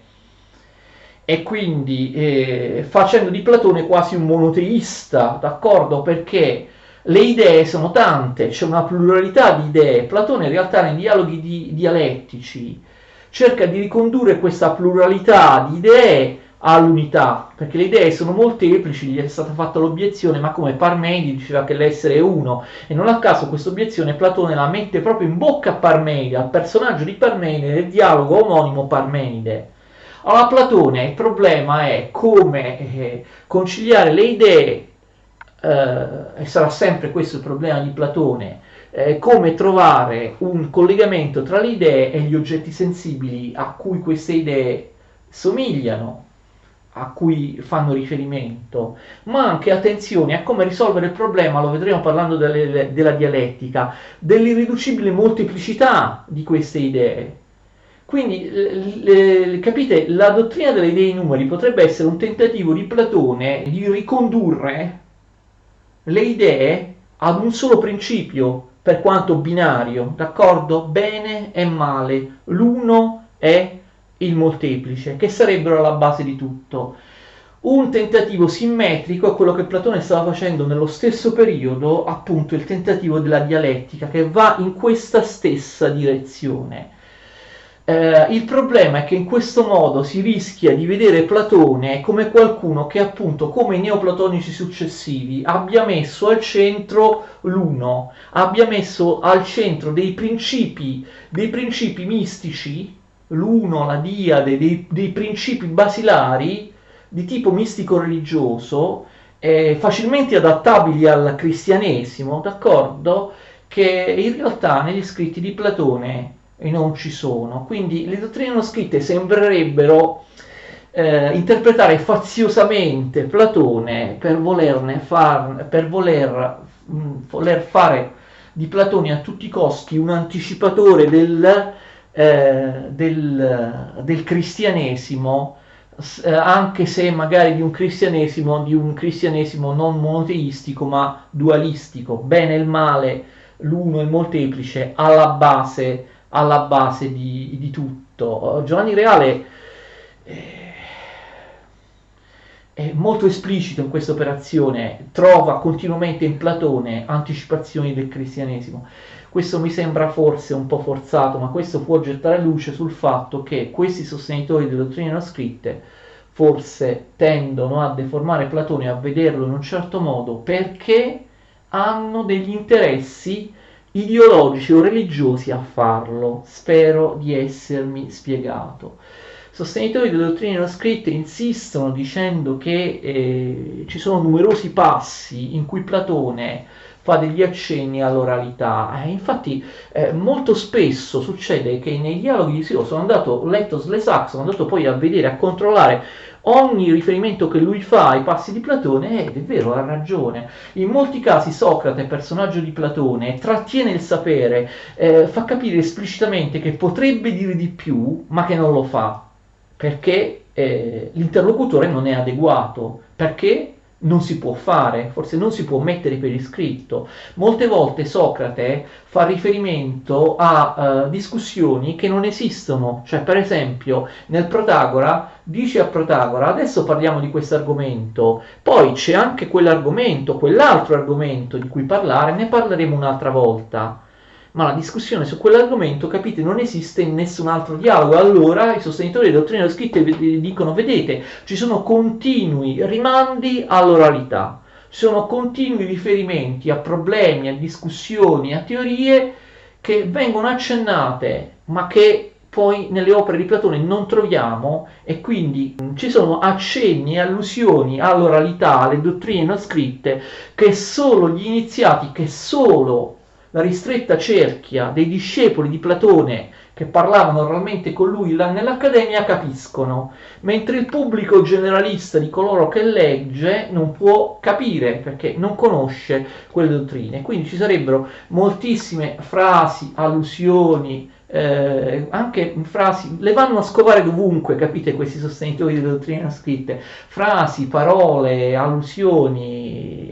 e quindi facendo di Platone quasi un monoteista, d'accordo? Perché le idee sono tante, c'è una pluralità di idee. Platone in realtà nei dialoghi dialettici cerca di ricondurre questa pluralità di idee all'unità, perché le idee sono molteplici. Gli è stata fatta l'obiezione: ma come Parmenide diceva che l'essere è uno, e non a caso questa obiezione Platone la mette proprio in bocca a Parmenide, al personaggio di Parmenide nel dialogo omonimo Parmenide. Allora Platone, il problema è come conciliare le idee, e sarà sempre questo il problema di Platone, come trovare un collegamento tra le idee e gli oggetti sensibili a cui queste idee somigliano, a cui fanno riferimento, ma anche, attenzione, a come risolvere il problema, lo vedremo parlando della dialettica, dell'irriducibile molteplicità di queste idee. Quindi, capite, la dottrina delle idee e numeri potrebbe essere un tentativo di Platone di ricondurre le idee ad un solo principio, per quanto binario, d'accordo? Bene e male, l'uno è il molteplice, che sarebbero alla base di tutto. Un tentativo simmetrico è quello che Platone stava facendo nello stesso periodo, appunto il tentativo della dialettica, che va in questa stessa direzione. Il problema è che in questo modo si rischia di vedere Platone come qualcuno che, appunto, come i neoplatonici successivi, abbia messo al centro l'uno, abbia messo al centro dei principi mistici, l'uno, la diade, dei principi basilari di tipo mistico-religioso, facilmente adattabili al cristianesimo, d'accordo? Che in realtà negli scritti di Platone non ci sono. Quindi le dottrine non scritte sembrerebbero interpretare faziosamente Platone per voler fare di Platone a tutti i costi un anticipatore del cristianesimo, anche se magari di un cristianesimo non monoteistico ma dualistico, bene e il male, l'uno e il molteplice alla base di tutto. Giovanni Reale è molto esplicito in questa operazione, trova continuamente in Platone anticipazioni del cristianesimo. Questo mi sembra forse un po' forzato, ma questo può gettare luce sul fatto che questi sostenitori delle dottrine non scritte forse tendono a deformare Platone, a vederlo in un certo modo, perché hanno degli interessi ideologici o religiosi a farlo. Spero di essermi spiegato. Sostenitori delle dottrine non scritte insistono dicendo che ci sono numerosi passi in cui Platone fa degli accenni all'oralità. Infatti molto spesso succede che nei dialoghi, sì, ho letto Slesak, sono andato poi a vedere, a controllare ogni riferimento che lui fa ai passi di Platone, ed è vero, ha ragione. In molti casi Socrate, personaggio di Platone, trattiene il sapere, fa capire esplicitamente che potrebbe dire di più, ma che non lo fa, perché l'interlocutore non è adeguato, perché non si può fare, forse non si può mettere per iscritto. Molte volte Socrate fa riferimento a discussioni che non esistono, cioè per esempio nel Protagora dice a Protagora adesso parliamo di questo argomento, poi c'è anche quell'argomento, quell'altro argomento di cui parlare, ne parleremo un'altra volta. Ma la discussione su quell'argomento, capite, non esiste in nessun altro dialogo. Allora i sostenitori delle dottrine scritte dicono, vedete, ci sono continui rimandi all'oralità, ci sono continui riferimenti a problemi, a discussioni, a teorie che vengono accennate, ma che poi nelle opere di Platone non troviamo, e quindi ci sono accenni e allusioni all'oralità, alle dottrine non scritte, che solo gli iniziati, che solo la ristretta cerchia dei discepoli di Platone che parlavano oralmente con lui là nell'Accademia capiscono, mentre il pubblico generalista di coloro che legge non può capire perché non conosce quelle dottrine. Quindi ci sarebbero moltissime frasi, allusioni, anche frasi, le vanno a scovare dovunque, capite, questi sostenitori delle dottrine non scritte, frasi, parole, allusioni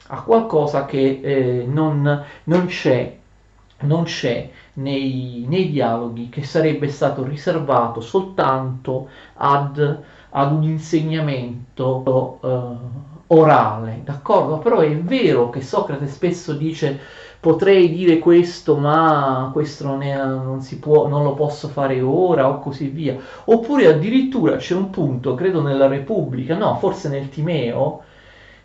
a qualcosa che non c'è nei dialoghi, che sarebbe stato riservato soltanto ad un insegnamento orale, d'accordo? Però è vero che Socrate spesso dice potrei dire questo, ma questo non si può, non lo posso fare ora, o così via. Oppure addirittura c'è un punto, credo nella Repubblica, no, forse nel Timeo.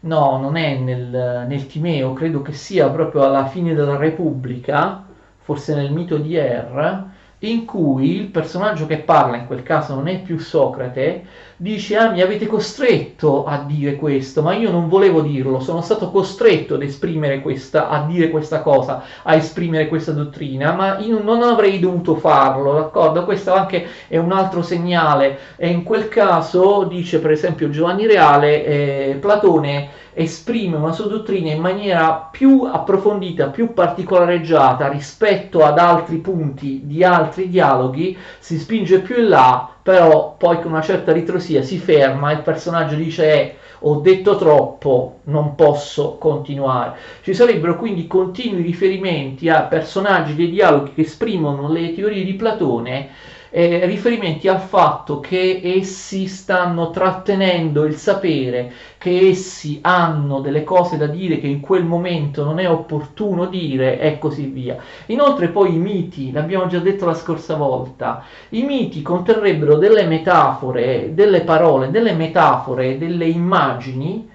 No, non è nel Timeo, credo che sia proprio alla fine della Repubblica, forse nel mito di Er, in cui il personaggio che parla, in quel caso non è più Socrate, dice: ah, mi avete costretto a dire questo, ma io non volevo dirlo, sono stato costretto ad esprimere a dire questa cosa, a esprimere questa dottrina, ma io non avrei dovuto farlo, d'accordo? Questo anche è un altro segnale, e in quel caso, dice per esempio Giovanni Reale, Platone esprime una sua dottrina in maniera più approfondita, più particolareggiata rispetto ad altri punti di altri dialoghi, si spinge più in là, però poi con una certa ritrosia si ferma, il personaggio dice ho detto troppo, non posso continuare. Ci sarebbero quindi continui riferimenti a personaggi dei dialoghi che esprimono le teorie di Platone, riferimenti al fatto che essi stanno trattenendo il sapere, che essi hanno delle cose da dire che in quel momento non è opportuno dire, e così via. Inoltre poi i miti, l'abbiamo già detto la scorsa volta, i miti conterrebbero delle metafore, delle parole, delle metafore, delle immagini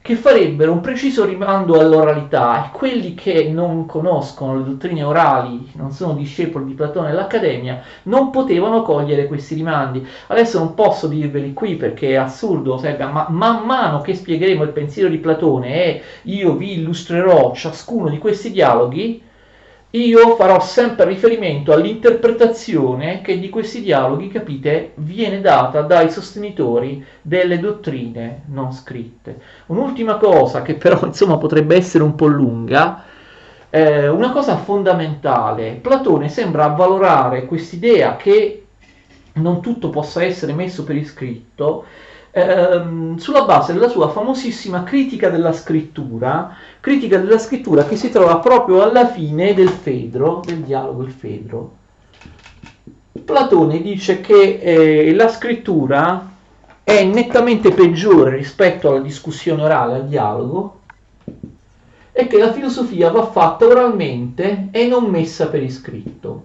che farebbero un preciso rimando all'oralità, e quelli che non conoscono le dottrine orali, non sono discepoli di Platone e l'Accademia, non potevano cogliere questi rimandi. Adesso non posso dirveli qui perché è assurdo, ma man mano che spiegheremo il pensiero di Platone e io vi illustrerò ciascuno di questi dialoghi, io farò sempre riferimento all'interpretazione che di questi dialoghi, capite, viene data dai sostenitori delle dottrine non scritte. Un'ultima cosa che però insomma potrebbe essere un po' lunga, una cosa fondamentale: Platone sembra avvalorare quest'idea che non tutto possa essere messo per iscritto, sulla base della sua famosissima critica della scrittura che si trova proprio alla fine del Fedro, del dialogo il Fedro. Platone dice che la scrittura è nettamente peggiore rispetto alla discussione orale, al dialogo, e che la filosofia va fatta oralmente e non messa per iscritto.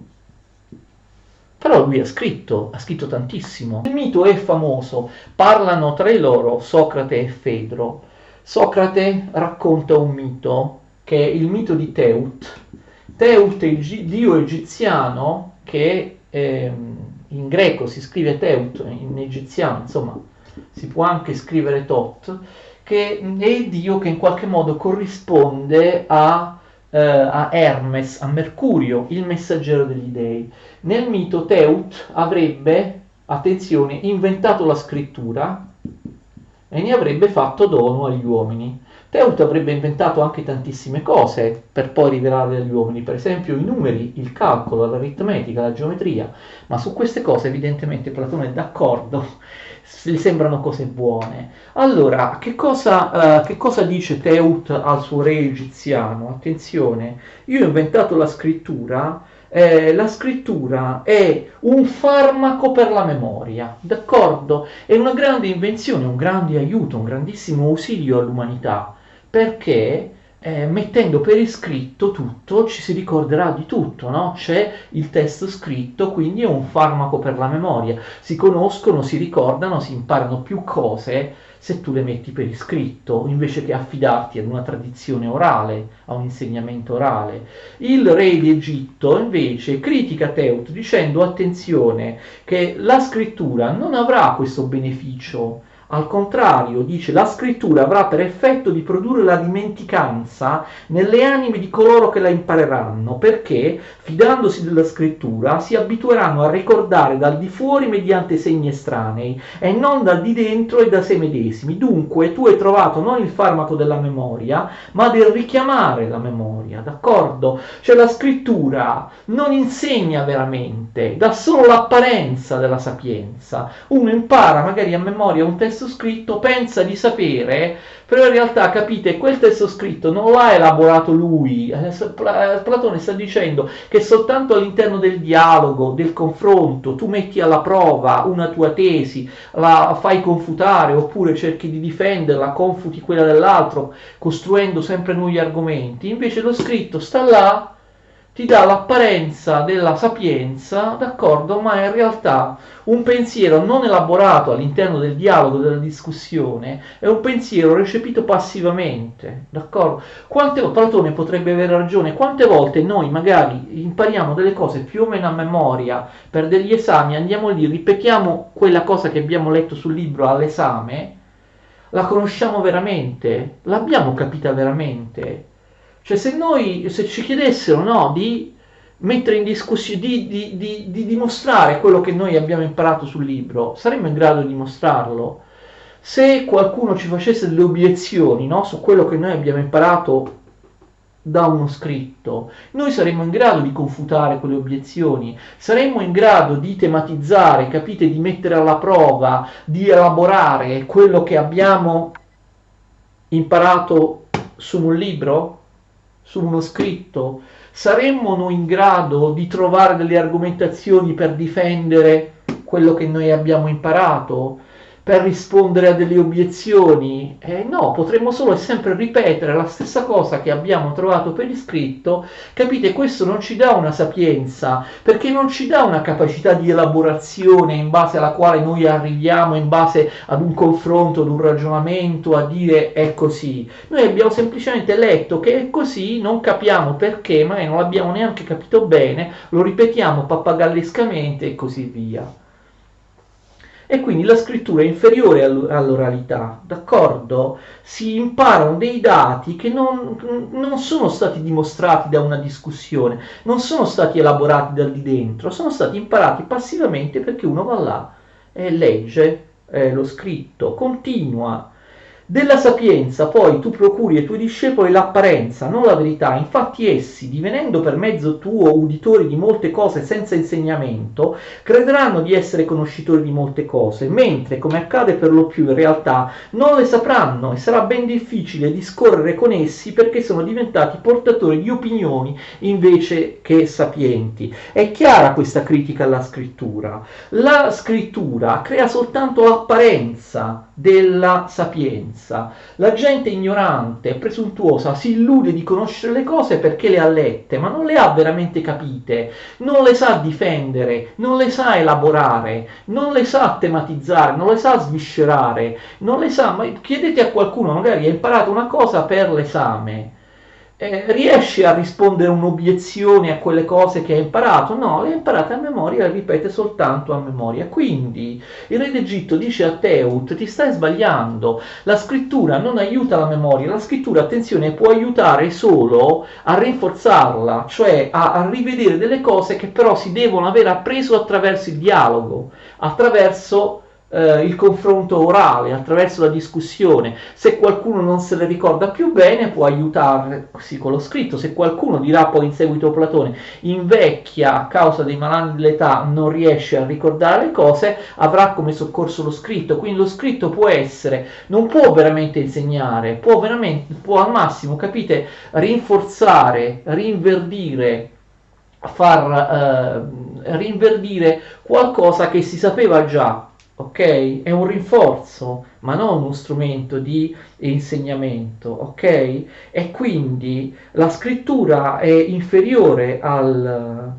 Però lui ha scritto tantissimo. Il mito è famoso, parlano tra di loro Socrate e Fedro. Socrate racconta un mito, che è il mito di Teut. Teut è il dio egiziano che in greco si scrive Teut, in egiziano insomma si può anche scrivere Tot, che è il dio che in qualche modo corrisponde a Hermes, a Mercurio, il messaggero degli dei. Nel mito Teut avrebbe, attenzione, inventato la scrittura e ne avrebbe fatto dono agli uomini. Teut avrebbe inventato anche tantissime cose per poi rivelarle agli uomini, per esempio i numeri, il calcolo, l'aritmetica, la geometria, ma su queste cose evidentemente Platone è d'accordo, gli sembrano cose buone. Allora, che cosa dice Teut al suo re egiziano? Attenzione, io ho inventato la scrittura è un farmaco per la memoria, d'accordo? È una grande invenzione, un grande aiuto, un grandissimo ausilio all'umanità, perché mettendo per iscritto tutto ci si ricorderà di tutto, no? C'è il testo scritto, quindi è un farmaco per la memoria. Si conoscono, si ricordano, si imparano più cose se tu le metti per iscritto, invece che affidarti ad una tradizione orale, a un insegnamento orale. Il re di Egitto invece critica Teut dicendo attenzione che la scrittura non avrà questo beneficio. Al contrario, dice, la scrittura avrà per effetto di produrre la dimenticanza nelle anime di coloro che la impareranno, perché, fidandosi della scrittura, si abitueranno a ricordare dal di fuori mediante segni estranei e non dal di dentro e da sé medesimi. Dunque, tu hai trovato non il farmaco della memoria, ma del richiamare la memoria, d'accordo? Cioè la scrittura non insegna veramente, dà solo l'apparenza della sapienza. Uno impara magari a memoria un testo scritto, pensa di sapere, però in realtà capite quel testo scritto non l'ha elaborato lui. Platone sta dicendo che soltanto all'interno del dialogo, del confronto, tu metti alla prova una tua tesi, la fai confutare oppure cerchi di difenderla, confuti quella dell'altro costruendo sempre nuovi argomenti. Invece lo scritto sta là, ti dà l'apparenza della sapienza, d'accordo, ma in realtà un pensiero non elaborato all'interno del dialogo, della discussione, è un pensiero recepito passivamente, d'accordo? Platone potrebbe avere ragione, quante volte noi magari impariamo delle cose più o meno a memoria per degli esami, andiamo lì, ripetiamo quella cosa che abbiamo letto sul libro all'esame, la conosciamo veramente, l'abbiamo capita veramente. Cioè se ci chiedessero no, di mettere in discussione, di dimostrare quello che noi abbiamo imparato sul libro, saremmo in grado di dimostrarlo. Se qualcuno ci facesse delle obiezioni no, su quello che noi abbiamo imparato da uno scritto, noi saremmo in grado di confutare quelle obiezioni, saremmo in grado di tematizzare, capite, di mettere alla prova, di elaborare quello che abbiamo imparato su un libro, su uno scritto. Saremmo noi in grado di trovare delle argomentazioni per difendere quello che noi abbiamo imparato, per rispondere a delle obiezioni? No, potremmo solo e sempre ripetere la stessa cosa che abbiamo trovato per iscritto. Capite, questo non ci dà una sapienza, perché non ci dà una capacità di elaborazione in base alla quale noi arriviamo, in base ad un confronto, ad un ragionamento, a dire è così. Noi abbiamo semplicemente letto che è così, non capiamo perché, magari non l'abbiamo neanche capito bene, lo ripetiamo pappagallescamente e così via. E quindi la scrittura è inferiore all'oralità, d'accordo? Si imparano dei dati che non sono stati dimostrati da una discussione, non sono stati elaborati da di dentro, sono stati imparati passivamente perché uno va là e legge lo scritto, continua. Della sapienza poi tu procuri ai tuoi discepoli l'apparenza, non la verità. Infatti essi, divenendo per mezzo tuo uditori di molte cose senza insegnamento, crederanno di essere conoscitori di molte cose, mentre, come accade per lo più in realtà, non le sapranno e sarà ben difficile discorrere con essi perché sono diventati portatori di opinioni invece che sapienti. È chiara questa critica alla scrittura. La scrittura crea soltanto l'apparenza della sapienza. sapienza. La gente ignorante e presuntuosa si illude di conoscere le cose perché le ha lette, ma non le ha veramente capite, non le sa difendere, non le sa elaborare, non le sa tematizzare, non le sa sviscerare, non le sa, ma chiedete a qualcuno, magari ha imparato una cosa per l'esame, riesce a rispondere un'obiezione a quelle cose che ha imparato? No, le ha imparate a memoria e le ripete soltanto a memoria. Quindi il re d'Egitto dice a Teut: ti stai sbagliando, la scrittura non aiuta la memoria, la scrittura, attenzione, può aiutare solo a rinforzarla, cioè a rivedere delle cose che però si devono aver appreso attraverso il dialogo, attraverso il confronto orale, attraverso la discussione. Se qualcuno non se le ricorda più bene, può aiutarsi con lo scritto. Se qualcuno, dirà poi in seguito Platone, invecchia a causa dei malanni dell'età, non riesce a ricordare le cose, avrà come soccorso lo scritto. Quindi lo scritto può essere, non può veramente insegnare, può al massimo, capite, rinforzare, rinverdire, rinverdire qualcosa che si sapeva già. Ok? È un rinforzo, ma non uno strumento di insegnamento, ok? E quindi la scrittura è inferiore alla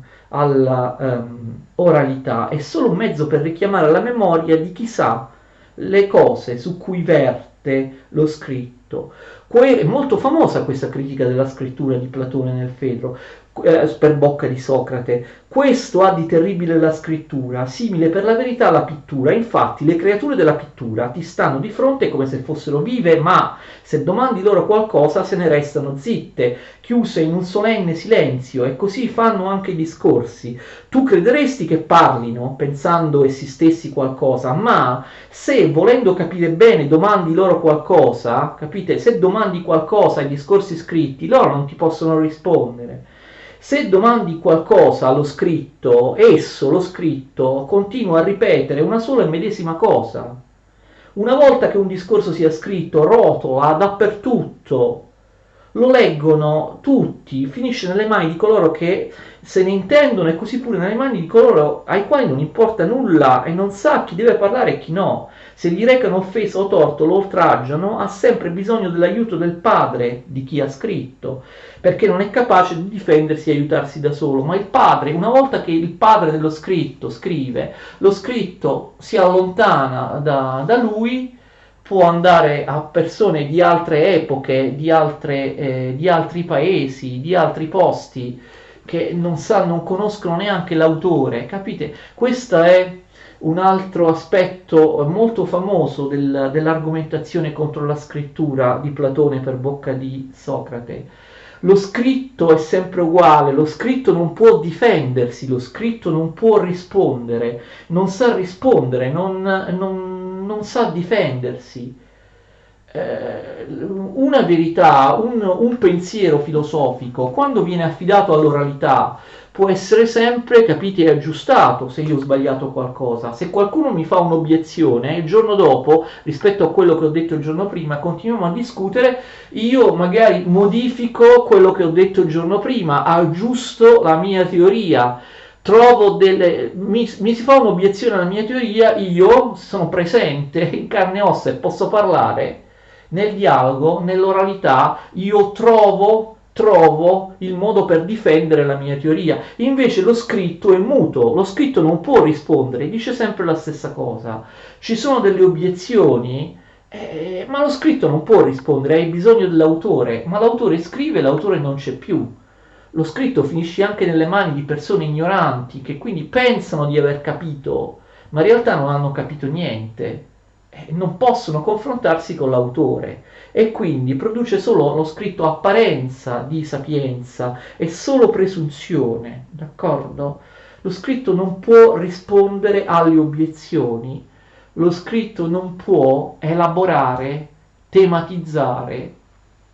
oralità, è solo un mezzo per richiamare alla memoria di chi sa le cose su cui verte lo scritto. È molto famosa questa critica della scrittura di Platone nel Fedro, per bocca di Socrate. Questo ha di terribile la scrittura, simile per la verità alla pittura. Infatti le creature della pittura ti stanno di fronte come se fossero vive, ma se domandi loro qualcosa se ne restano zitte, chiuse in un solenne silenzio, e così fanno anche i discorsi. Tu crederesti che parlino pensando essi stessi qualcosa, ma se volendo capire bene domandi loro qualcosa, capite? Se domandi qualcosa ai discorsi scritti, loro non ti possono rispondere. Se domandi qualcosa allo scritto, esso, lo scritto, continua a ripetere una sola e medesima cosa. Una volta che un discorso sia scritto, rotola dappertutto, lo leggono tutti, finisce nelle mani di coloro che se ne intendono, e così pure nelle mani di coloro ai quali non importa nulla e non sa chi deve parlare e chi no. Se gli recano offesa o torto, lo oltraggiano, ha sempre bisogno dell'aiuto del padre di chi ha scritto, perché non è capace di difendersi e aiutarsi da solo. Ma il padre, una volta che il padre dello scritto scrive, lo scritto si allontana da lui, può andare a persone di altre epoche, di altri paesi, di altri posti, che non conoscono neanche l'autore, capite? Questo è un altro aspetto molto famoso dell'argomentazione contro la scrittura di Platone per bocca di Socrate. Lo scritto è sempre uguale, lo scritto non può difendersi, lo scritto non può rispondere, non sa rispondere, non sa difendersi. Una verità, un pensiero filosofico, quando viene affidato all'oralità, può essere sempre, capite, aggiustato se io ho sbagliato qualcosa. Se qualcuno mi fa un'obiezione, il giorno dopo, rispetto a quello che ho detto il giorno prima, continuiamo a discutere, io magari modifico quello che ho detto il giorno prima, aggiusto la mia teoria, mi si fa un'obiezione alla mia teoria, io sono presente in carne e ossa e posso parlare. Nel dialogo, nell'oralità, io trovo il modo per difendere la mia teoria. Invece lo scritto è muto, lo scritto non può rispondere, dice sempre la stessa cosa. Ci sono delle obiezioni, ma lo scritto non può rispondere, hai bisogno dell'autore, ma l'autore scrive, l'autore non c'è più. Lo scritto finisce anche nelle mani di persone ignoranti, che quindi pensano di aver capito, ma in realtà non hanno capito niente. Non possono confrontarsi con l'autore, e quindi produce solo lo scritto apparenza di sapienza, è solo presunzione, d'accordo? Lo scritto non può rispondere alle obiezioni, lo scritto non può elaborare, tematizzare,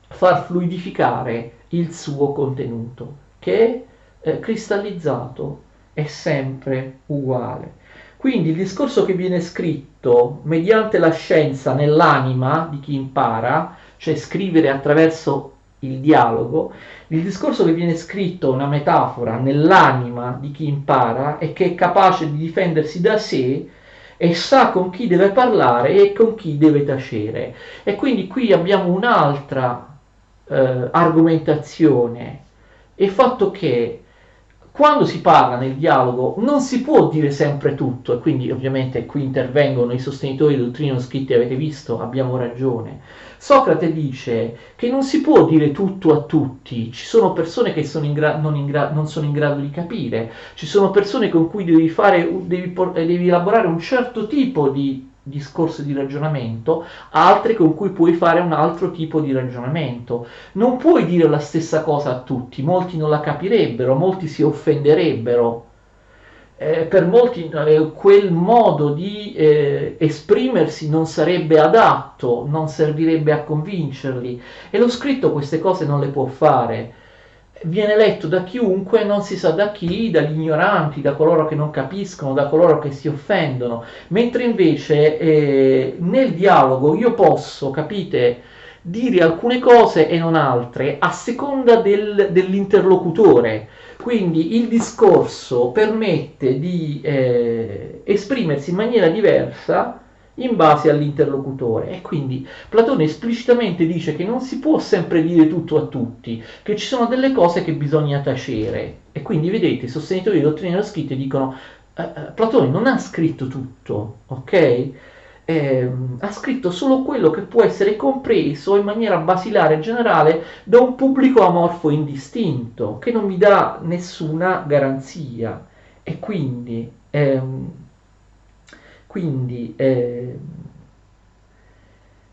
far fluidificare il suo contenuto, che è cristallizzato, è sempre uguale. Quindi il discorso che viene scritto mediante la scienza nell'anima di chi impara, cioè scrivere attraverso il dialogo, il discorso che viene scritto, una metafora, nell'anima di chi impara e che è capace di difendersi da sé, e sa con chi deve parlare e con chi deve tacere. E quindi qui abbiamo un'altra argomentazione, il fatto che quando si parla nel dialogo non si può dire sempre tutto, e quindi ovviamente qui intervengono i sostenitori di dottrine non scritte, avete visto, abbiamo ragione. Socrate dice che non si può dire tutto a tutti, ci sono persone che non sono in grado di capire, ci sono persone con cui devi elaborare un certo tipo di discorso di ragionamento, altre con cui puoi fare un altro tipo di ragionamento. Non puoi dire la stessa cosa a tutti, molti non la capirebbero, molti si offenderebbero. Per molti quel modo di esprimersi non sarebbe adatto, non servirebbe a convincerli, e lo scritto queste cose non le può fare. Viene letto da chiunque, non si sa da chi, dagli ignoranti, da coloro che non capiscono, da coloro che si offendono, mentre invece nel dialogo io posso, capite, dire alcune cose e non altre a seconda dell'interlocutore. Quindi il discorso permette di esprimersi in maniera diversa in base all'interlocutore, e quindi Platone esplicitamente dice che non si può sempre dire tutto a tutti, che ci sono delle cose che bisogna tacere, e quindi vedete i sostenitori di dottrine non scritte dicono Platone non ha scritto tutto, ok? Ha scritto solo quello che può essere compreso in maniera basilare e generale da un pubblico amorfo indistinto, che non mi dà nessuna garanzia. E quindi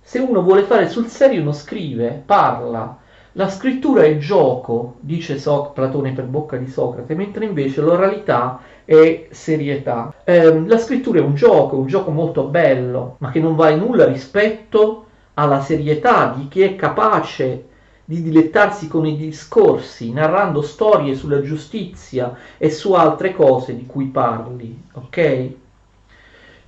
se uno vuole fare sul serio uno scrive, parla. La scrittura è gioco, dice Platone per bocca di Socrate, mentre invece l'oralità è serietà. La scrittura è un gioco molto bello, ma che non vale nulla rispetto alla serietà di chi è capace di dilettarsi con i discorsi, narrando storie sulla giustizia e su altre cose di cui parli, ok?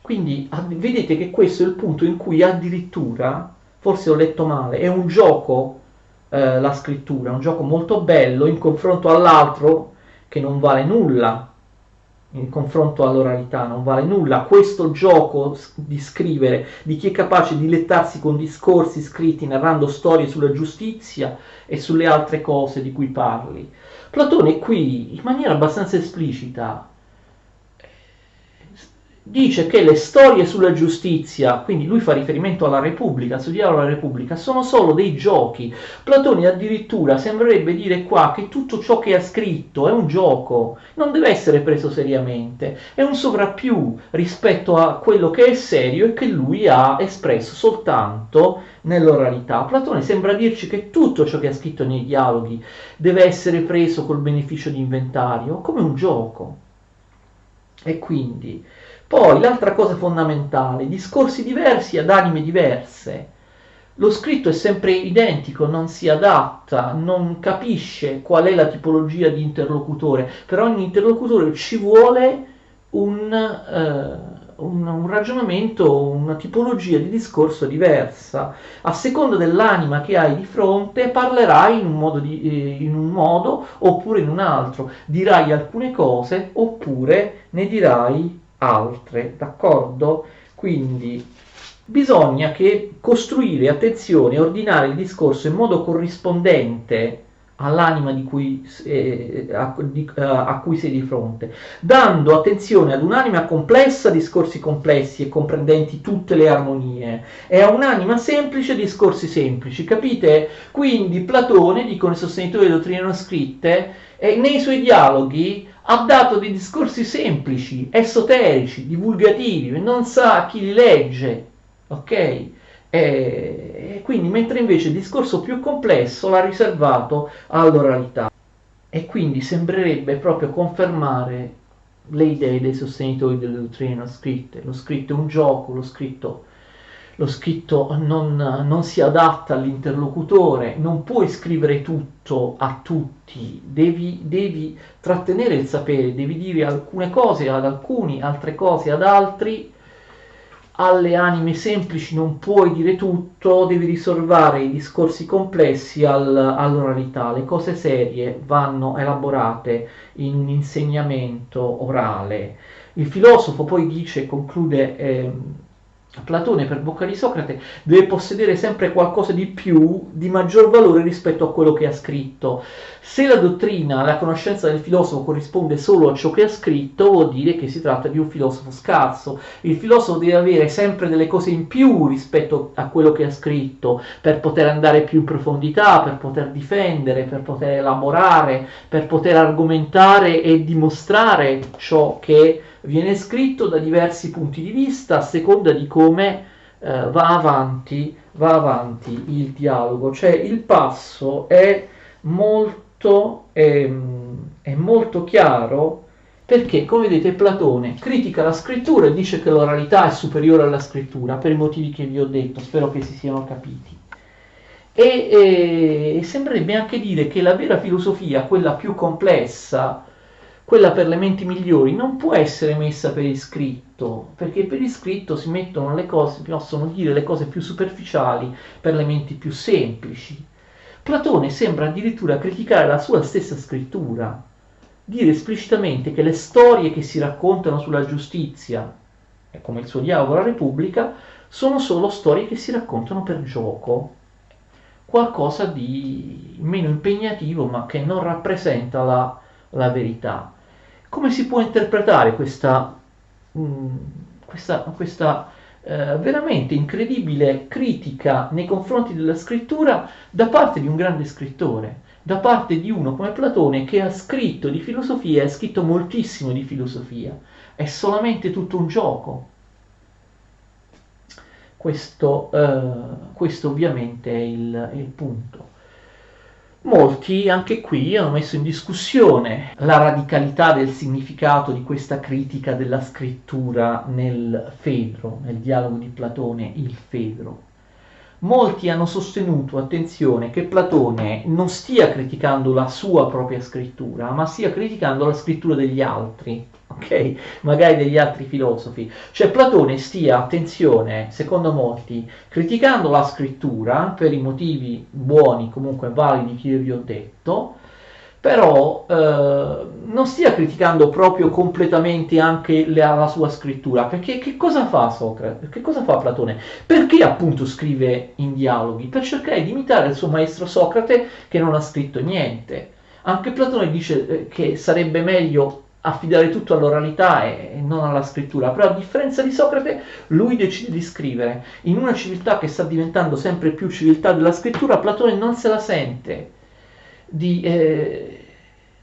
Quindi vedete che questo è il punto in cui addirittura, forse ho letto male, è un gioco la scrittura, un gioco molto bello in confronto all'altro che non vale nulla, in confronto all'oralità non vale nulla. Questo gioco di scrivere, di chi è capace di dilettarsi con discorsi scritti narrando storie sulla giustizia e sulle altre cose di cui parli. Platone qui, in maniera abbastanza esplicita, dice che le storie sulla giustizia, quindi lui fa riferimento alla Repubblica, studiare la Repubblica, sono solo dei giochi. Platone addirittura sembrerebbe dire qua che tutto ciò che ha scritto è un gioco, non deve essere preso seriamente, è un sovrappiù rispetto a quello che è serio e che lui ha espresso soltanto nell'oralità. Platone sembra dirci che tutto ciò che ha scritto nei dialoghi deve essere preso col beneficio di inventario, come un gioco. E quindi poi l'altra cosa fondamentale, discorsi diversi ad anime diverse. Lo scritto è sempre identico, non si adatta, non capisce qual è la tipologia di interlocutore. Per ogni interlocutore ci vuole un ragionamento, una tipologia di discorso diversa. A seconda dell'anima che hai di fronte parlerai in un modo oppure in un altro, dirai alcune cose oppure ne dirai altre, d'accordo? Quindi bisogna che costruire, attenzione, ordinare il discorso in modo corrispondente all'anima a cui sei di fronte, dando attenzione ad un'anima complessa, discorsi complessi e comprendenti tutte le armonie, e a un'anima semplice, discorsi semplici, capite? Quindi Platone, dicono i sostenitori delle dottrine non scritte, nei suoi dialoghi ha dato dei discorsi semplici, esoterici, divulgativi, non sa chi li legge, ok? E quindi mentre invece il discorso più complesso l'ha riservato all'oralità, e quindi sembrerebbe proprio confermare le idee dei sostenitori delle dottrine non scritte. Lo scritto è un gioco, lo scritto non si adatta all'interlocutore, non puoi scrivere tutto a tutti, devi trattenere il sapere, devi dire alcune cose ad alcuni, altre cose ad altri. Alle anime semplici non puoi dire tutto, devi risolvere i discorsi complessi all'oralità. Le cose serie vanno elaborate in un insegnamento orale. Il filosofo poi dice, conclude Platone per bocca di Socrate, deve possedere sempre qualcosa di più, di maggior valore rispetto a quello che ha scritto. Se la dottrina, la conoscenza del filosofo corrisponde solo a ciò che ha scritto, vuol dire che si tratta di un filosofo scarso. Il filosofo deve avere sempre delle cose in più rispetto a quello che ha scritto, per poter andare più in profondità, per poter difendere, per poter elaborare, per poter argomentare e dimostrare ciò che viene scritto da diversi punti di vista a seconda di come va avanti il dialogo. Cioè il passo è molto chiaro, perché, come vedete, Platone critica la scrittura e dice che l'oralità è superiore alla scrittura, per i motivi che vi ho detto, spero che si siano capiti. E sembrerebbe anche dire che la vera filosofia, quella più complessa, quella per le menti migliori, non può essere messa per iscritto, perché per iscritto si mettono le cose, possono dire le cose più superficiali per le menti più semplici. Platone sembra addirittura criticare la sua stessa scrittura, dire esplicitamente che le storie che si raccontano sulla giustizia, come il suo dialogo alla Repubblica, sono solo storie che si raccontano per gioco, qualcosa di meno impegnativo ma che non rappresenta la verità. Come si può interpretare questa veramente incredibile critica nei confronti della scrittura da parte di un grande scrittore, da parte di uno come Platone che ha scritto di filosofia, ha scritto moltissimo di filosofia, è solamente tutto un gioco. Questo ovviamente è il punto. Molti anche qui hanno messo in discussione la radicalità del significato di questa critica della scrittura nel Fedro, nel dialogo di Platone, il Fedro. Molti hanno sostenuto, attenzione, che Platone non stia criticando la sua propria scrittura, ma stia criticando la scrittura degli altri, ok? Magari degli altri filosofi. Cioè Platone stia, attenzione, secondo molti, criticando la scrittura per i motivi buoni, comunque validi che io vi ho detto, però non stia criticando proprio completamente anche la sua scrittura, perché che cosa fa Socrate? Che cosa fa Platone? Perché appunto scrive in dialoghi? Per cercare di imitare il suo maestro Socrate che non ha scritto niente. Anche Platone dice che sarebbe meglio affidare tutto all'oralità e non alla scrittura, però a differenza di Socrate lui decide di scrivere. In una civiltà che sta diventando sempre più civiltà della scrittura, Platone non se la sente di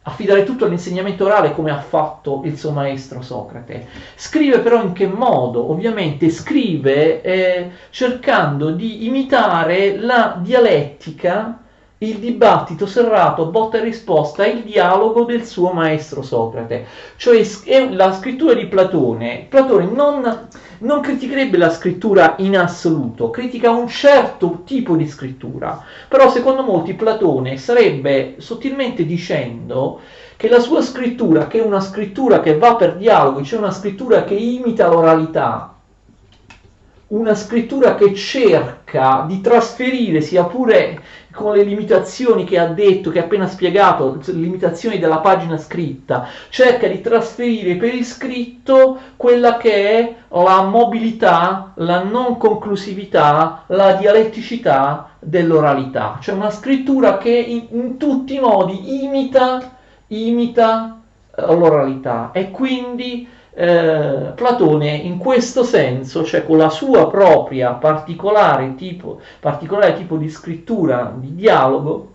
affidare tutto all'insegnamento orale come ha fatto il suo maestro Socrate. Scrive però in che modo? Ovviamente scrive cercando di imitare la dialettica, il dibattito serrato, botta e risposta, il dialogo del suo maestro Socrate. Cioè la scrittura di Platone non criticherebbe la scrittura in assoluto, critica un certo tipo di scrittura, però secondo molti Platone starebbe sottilmente dicendo che la sua scrittura, che è una scrittura che va per dialoghi, cioè una scrittura che imita l'oralità, una scrittura che cerca di trasferire, sia pure con le limitazioni che ha detto, che ha appena spiegato, le limitazioni della pagina scritta, cerca di trasferire per iscritto quella che è la mobilità, la non conclusività, la dialetticità dell'oralità. Cioè una scrittura che in tutti i modi imita l'oralità e quindi Platone in questo senso, cioè con la sua propria particolare tipo di scrittura, di dialogo,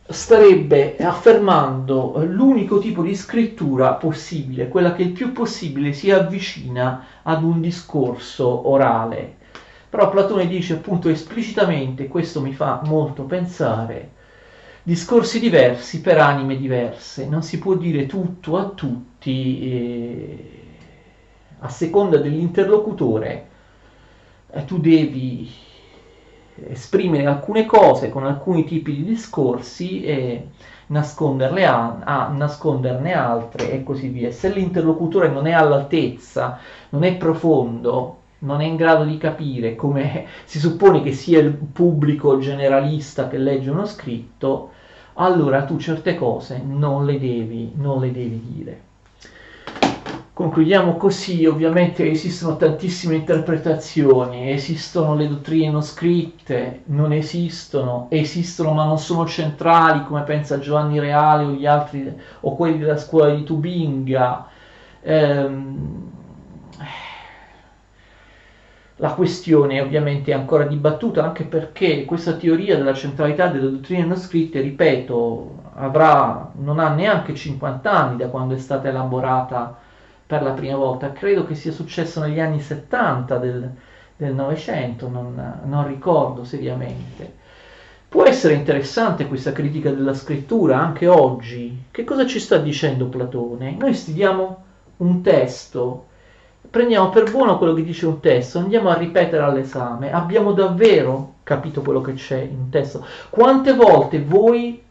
starebbe affermando l'unico tipo di scrittura possibile, quella che il più possibile si avvicina ad un discorso orale. Però Platone dice appunto esplicitamente, questo mi fa molto pensare, discorsi diversi per anime diverse, non si può dire tutto a tutti, a seconda dell'interlocutore tu devi esprimere alcune cose con alcuni tipi di discorsi e nasconderne altre e così via. Se l'interlocutore non è all'altezza, non è profondo, non è in grado di capire come si suppone che sia il pubblico generalista che legge uno scritto, allora tu certe cose non le devi dire. Concludiamo così. Ovviamente esistono tantissime interpretazioni, esistono le dottrine non scritte, non esistono, esistono ma non sono centrali, come pensa Giovanni Reale o gli altri, o quelli della scuola di Tubinga. La questione ovviamente è ancora dibattuta, anche perché questa teoria della centralità delle dottrine non scritte, ripeto, non ha neanche 50 anni da quando è stata elaborata per la prima volta. Credo che sia successo negli anni 70 del Novecento, non ricordo seriamente. Può essere interessante questa critica della scrittura anche oggi. Che cosa ci sta dicendo Platone? Noi studiamo un testo, prendiamo per buono quello che dice un testo, andiamo a ripetere all'esame, abbiamo davvero capito quello che c'è in un testo? Quante volte voi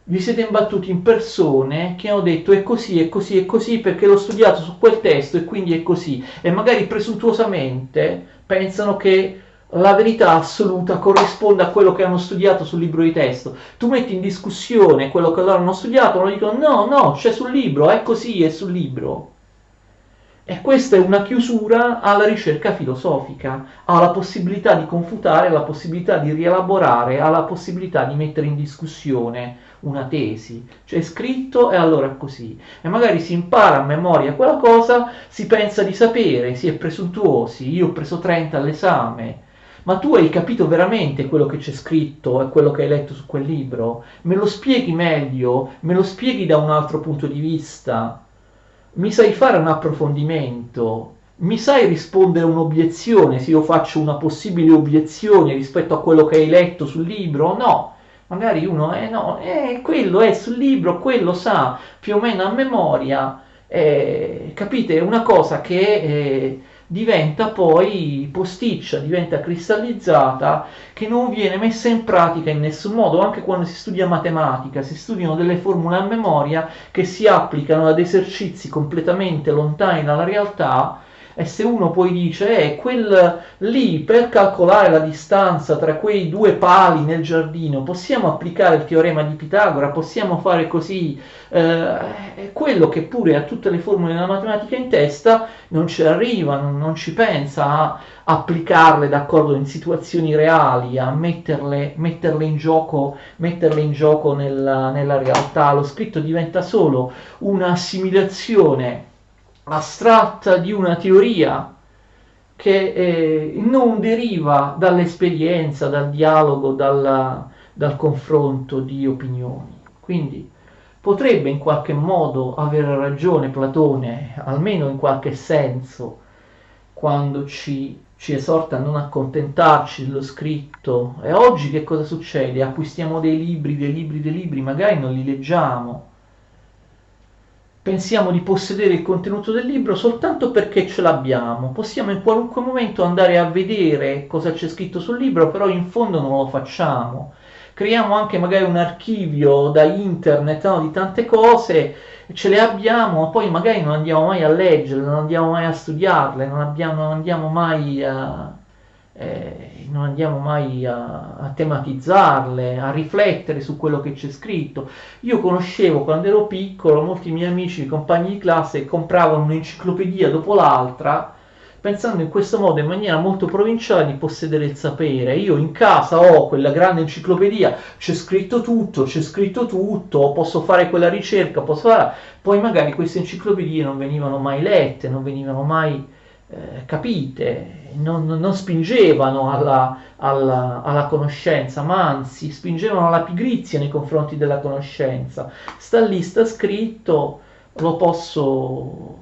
vi siete imbattuti in persone che hanno detto è così, è così, è così perché l'ho studiato su quel testo e quindi è così, e magari presuntuosamente pensano che la verità assoluta corrisponda a quello che hanno studiato sul libro di testo. Tu metti in discussione quello che loro hanno studiato, loro dicono no, c'è sul libro, è così, è sul libro. E questa è una chiusura alla ricerca filosofica, alla possibilità di confutare, alla possibilità di rielaborare, alla possibilità di mettere in discussione una tesi. Cioè è scritto e allora è così. E magari si impara a memoria quella cosa, si pensa di sapere, si è presuntuosi. Io ho preso 30 all'esame, ma tu hai capito veramente quello che c'è scritto e quello che hai letto su quel libro? Me lo spieghi meglio? Me lo spieghi da un altro punto di vista? Mi sai fare un approfondimento? Mi sai rispondere a un'obiezione se io faccio una possibile obiezione rispetto a quello che hai letto sul libro? No. Magari uno, no, quello è sul libro, quello sa più o meno a memoria, capite? È una cosa che diventa poi posticcia, diventa cristallizzata, che non viene messa in pratica in nessun modo. Anche quando si studia matematica, si studiano delle formule a memoria che si applicano ad esercizi completamente lontani dalla realtà, e se uno poi dice quel lì per calcolare la distanza tra quei due pali nel giardino possiamo applicare il teorema di Pitagora, possiamo fare così, quello che pure ha tutte le formule della matematica in testa non ci arriva, non ci pensa a applicarle d'accordo in situazioni reali, a metterle in gioco nella realtà. Lo scritto diventa solo un'assimilazione astratta di una teoria che non deriva dall'esperienza, dal dialogo, dal confronto di opinioni. Quindi potrebbe in qualche modo avere ragione Platone, almeno in qualche senso, quando ci esorta a non accontentarci dello scritto. E oggi che cosa succede? Acquistiamo dei libri, magari non li leggiamo. Pensiamo di possedere il contenuto del libro soltanto perché ce l'abbiamo. Possiamo in qualunque momento andare a vedere cosa c'è scritto sul libro, però in fondo non lo facciamo. Creiamo anche magari un archivio da internet, no, di tante cose, ce le abbiamo, ma poi magari non andiamo mai a leggerle, non andiamo mai a studiarle, non andiamo mai a tematizzarle, a riflettere su quello che c'è scritto. Io conoscevo quando ero piccolo molti miei amici, compagni di classe, che compravano un'enciclopedia dopo l'altra, pensando in questo modo, in maniera molto provinciale, di possedere il sapere. Io in casa ho quella grande enciclopedia, c'è scritto tutto, posso fare quella ricerca, poi magari queste enciclopedie non venivano mai lette, non venivano mai capite, non spingevano alla conoscenza, ma anzi spingevano alla pigrizia nei confronti della conoscenza. Sta lì, sta scritto, lo posso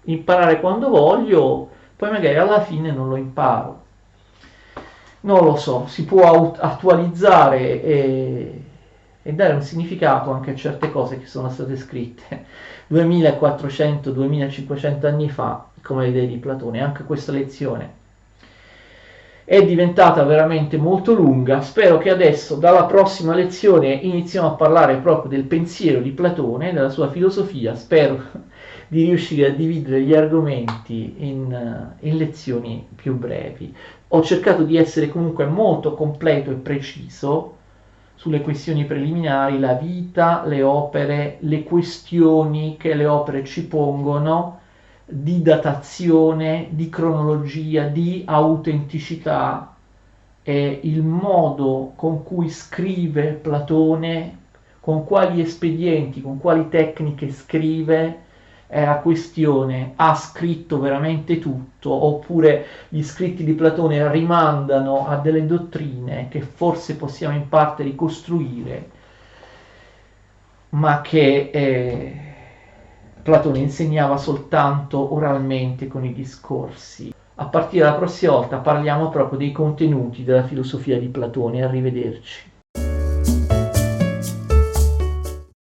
imparare quando voglio, poi magari alla fine non lo imparo. Non lo so, si può attualizzare e dare un significato anche a certe cose che sono state scritte 2400-2500 anni fa, come le idee di Platone. Anche questa lezione è diventata veramente molto lunga. Spero che adesso, dalla prossima lezione, iniziamo a parlare proprio del pensiero di Platone, della sua filosofia. Spero di riuscire a dividere gli argomenti in lezioni più brevi. Ho cercato di essere comunque molto completo e preciso sulle questioni preliminari, la vita, le opere, le questioni che le opere ci pongono di datazione, di cronologia, di autenticità e il modo con cui scrive Platone, con quali espedienti, con quali tecniche scrive, è la questione: ha scritto veramente tutto oppure gli scritti di Platone rimandano a delle dottrine che forse possiamo in parte ricostruire, ma che Platone insegnava soltanto oralmente con i discorsi. A partire dalla prossima volta parliamo proprio dei contenuti della filosofia di Platone. Arrivederci.